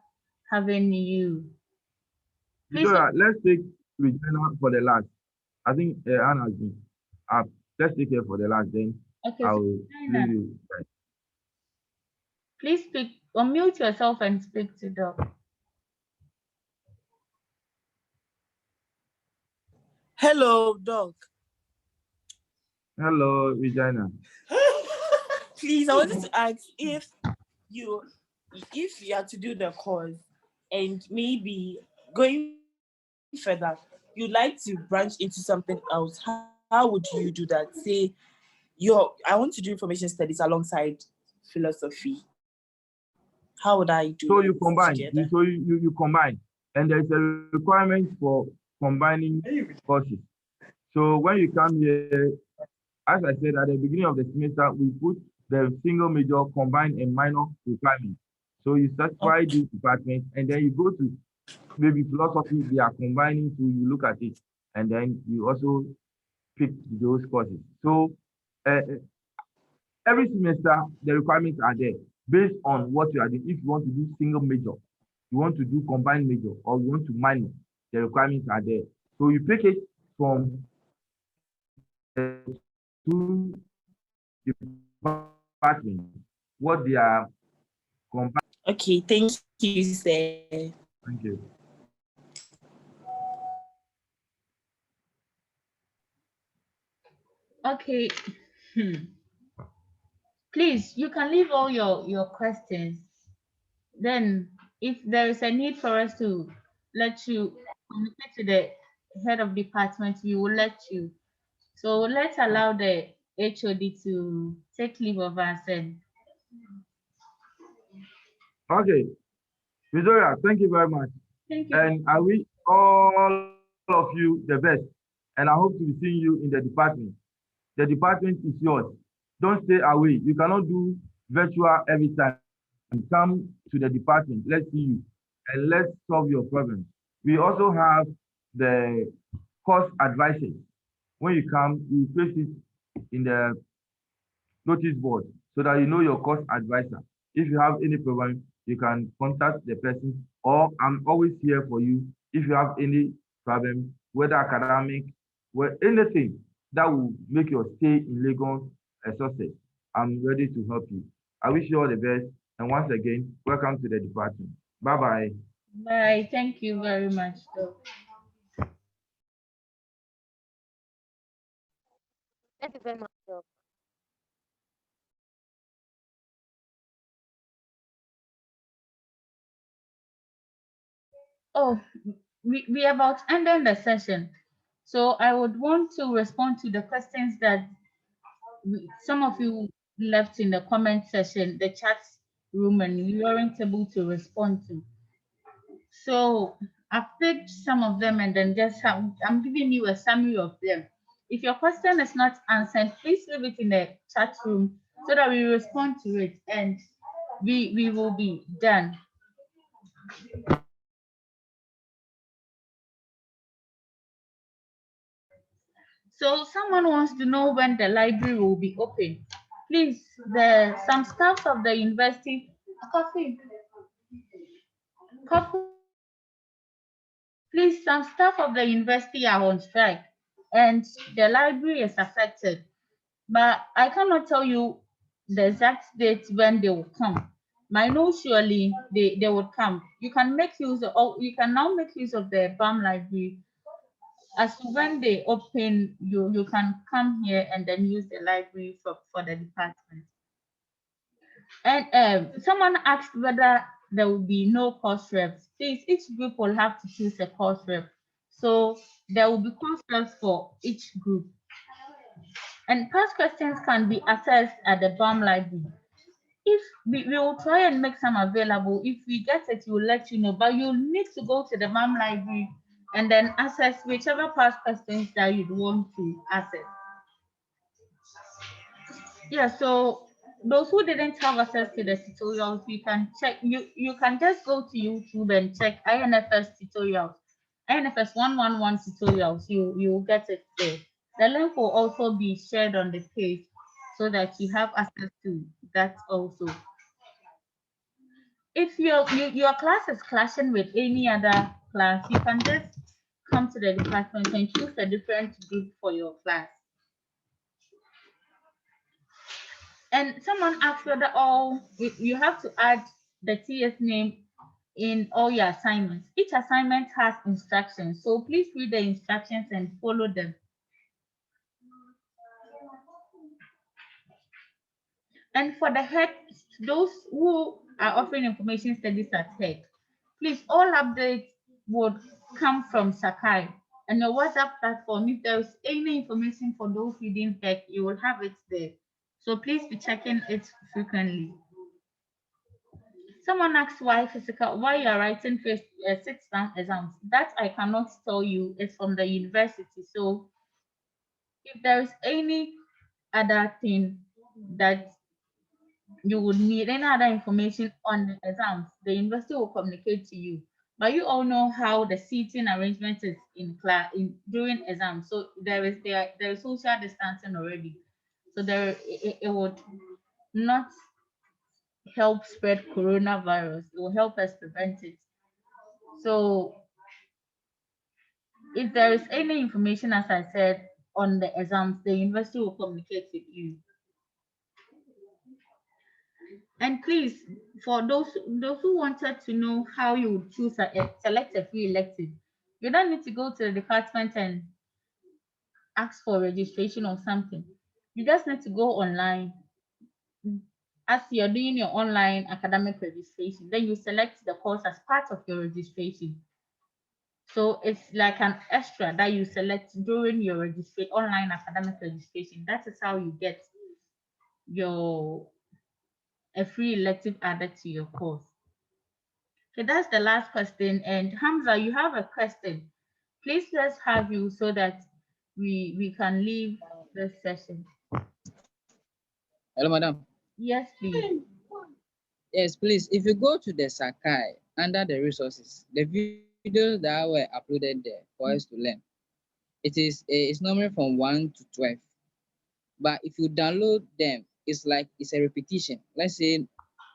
having you. Please, Victoria, let's take Regina for the last. I think Anna has been up. Let's take her for the last, then okay, so I'll China, leave you. please speak, unmute yourself and speak to Doc. Hello, Doc. Hello, Regina. Please, I wanted to ask you if you had to do the course and maybe going further, you'd like to branch into something else. How would you do that? Say I want to do information studies alongside philosophy. How would I do So it you combine, together? you combine, and there's a requirement for combining courses. So when you come here, as I said at the beginning of the semester, we put the single major, combined, and minor requirements. So you certify Okay. this department, and then you go to maybe philosophy, they are combining, so you look at it, and then you also pick those courses. So uh, every semester, the requirements are there based on what you are doing. If you want to do single major, you want to do combined major, or you want to minor, the requirements are there. So you pick it from the two departments, what they are combined. Okay, thank you, sir. Thank you. Okay. Please, you can leave all your questions. Then, if there is a need for us to let you communicate to the head of department, we will let you. So let's allow the HOD to take leave of us. And Okay, Victoria, thank you very much. thank you. And I wish all of you the best. And I hope to be seeing you in the department. The department is yours. Don't stay away. You cannot do virtual every time. Come to the department. Let's see you and let's solve your problems. We also have the course advisors. When you come, you place it in the notice board so that you know your course advisor. If you have any problem, you can contact the person, or I'm always here for you. If you have any problem, whether academic, anything that will make your stay in Lagos a success, I'm ready to help you. I wish you all the best. And once again, welcome to the department. Bye-bye. Bye. Thank you very much, Doc. Thank you very much, Doc. Oh, we are about ending the session. So I would want to respond to the questions that some of you left in the comment section, the chat room, and we weren't able to respond to. So I've picked some of them and then I'm giving you a summary of them. If your question is not answered, please leave it in the chat room so that we respond to it and we will be done. So someone wants to know when the library will be open. Please, some staff of the university, coffee, coffee. Please, some staff of the university are on strike and the library is affected. But I cannot tell you the exact date when they will come. But I know surely they will come. You can make use of, or you can now make use of the BAM library. As to when they open, you can come here and then use the library for the department. And someone asked whether there will be no course reps. Please, each group will have to choose a course rep. So there will be concepts for each group. And past questions can be accessed at the BAM library. If we will try and make some available, if we get it, we'll let you know. But you'll need to go to the BAM library and then access whichever past questions that you'd want to access. Yeah, so those who didn't have access to the tutorials, you can check, you can just go to YouTube and check INFS tutorials, INFS 111 tutorials, you will get it there. The link will also be shared on the page so that you have access to that also. If your class is clashing with any other class, you can just come to the department and choose a different group for your class. And someone asked whether all you have to add the TS name in all your assignments. Each assignment has instructions, so please read the instructions and follow them. And for the head, those who are offering information studies at head, please all updates would come from Sakai and your WhatsApp platform. If there is any information for those reading tech, you will have it there. So please be checking it frequently. Someone asked why you are writing first 6 exams. That I cannot tell you. It's from the university. So if there is any other thing that you would need, any other information on the exams, the university will communicate to you. But you all know how the seating arrangement is in class in during exams. So there is social distancing already. So it would not help spread coronavirus. It will help us prevent it. So if there is any information, as I said, on the exams, the university will communicate with you. And please, for those who wanted to know how you would choose select a free elective, you don't need to go to the department and ask for registration or something. You just need to go online. As you're doing your online academic registration, then you select the course as part of your registration. So it's like an extra that you select during your online academic registration. That is how you get your a free elective added to your course. Okay, that's the last question. And Hamza, you have a question. Please let's have you so that we can leave this session. Hello, madam. Yes, please. Yes, please. If you go to the Sakai under the resources, the videos that were uploaded there for us to learn, it's normally from 1 to 12. But if you download them, it's a repetition. Let's say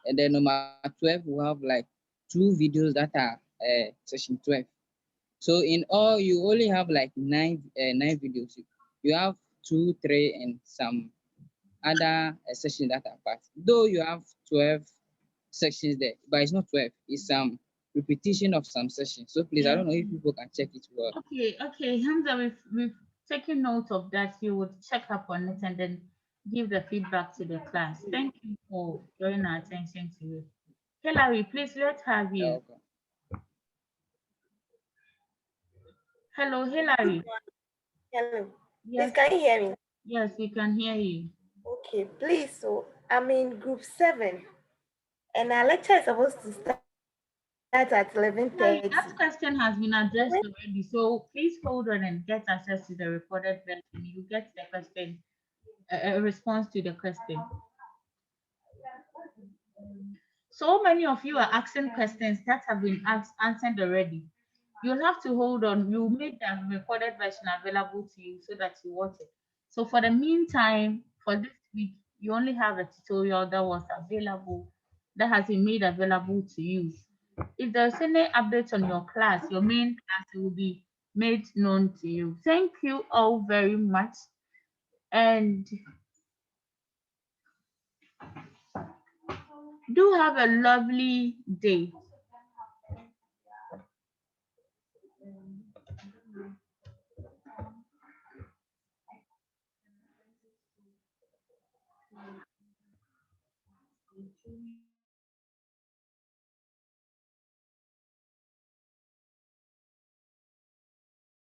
the number 12 will have like 2 videos that are session 12. So in all, you only have like nine videos. You have 2, 3, and some other sections that are part. Though you have 12 sections there, but it's not 12. It's some repetition of some sections. So please, I Yeah. don't know if people can check it well. Okay, Hamza, we've taken note of that. You would check up on it and then give the feedback to the class. Thank you for drawing our attention to it. Hillary, please let's have you. Okay. Hello, Hillary. Hello. Please, Yes, can you hear me? yes, we can hear you. Okay, please. So I'm in group 7, and our lecture is supposed to start at Hillary, 11:30. that question has been addressed already, so please hold on and get access to the recorded version. You get the question, a response to the question. So many of you are asking questions that have been answered already. You'll have to hold on. We'll make the recorded version available to you so that you watch it. So for the meantime, for this week, you only have a tutorial that was available, that has been made available to you. If there's any updates on your class, your main class will be made known to you. Thank you all very much. And do have a lovely day.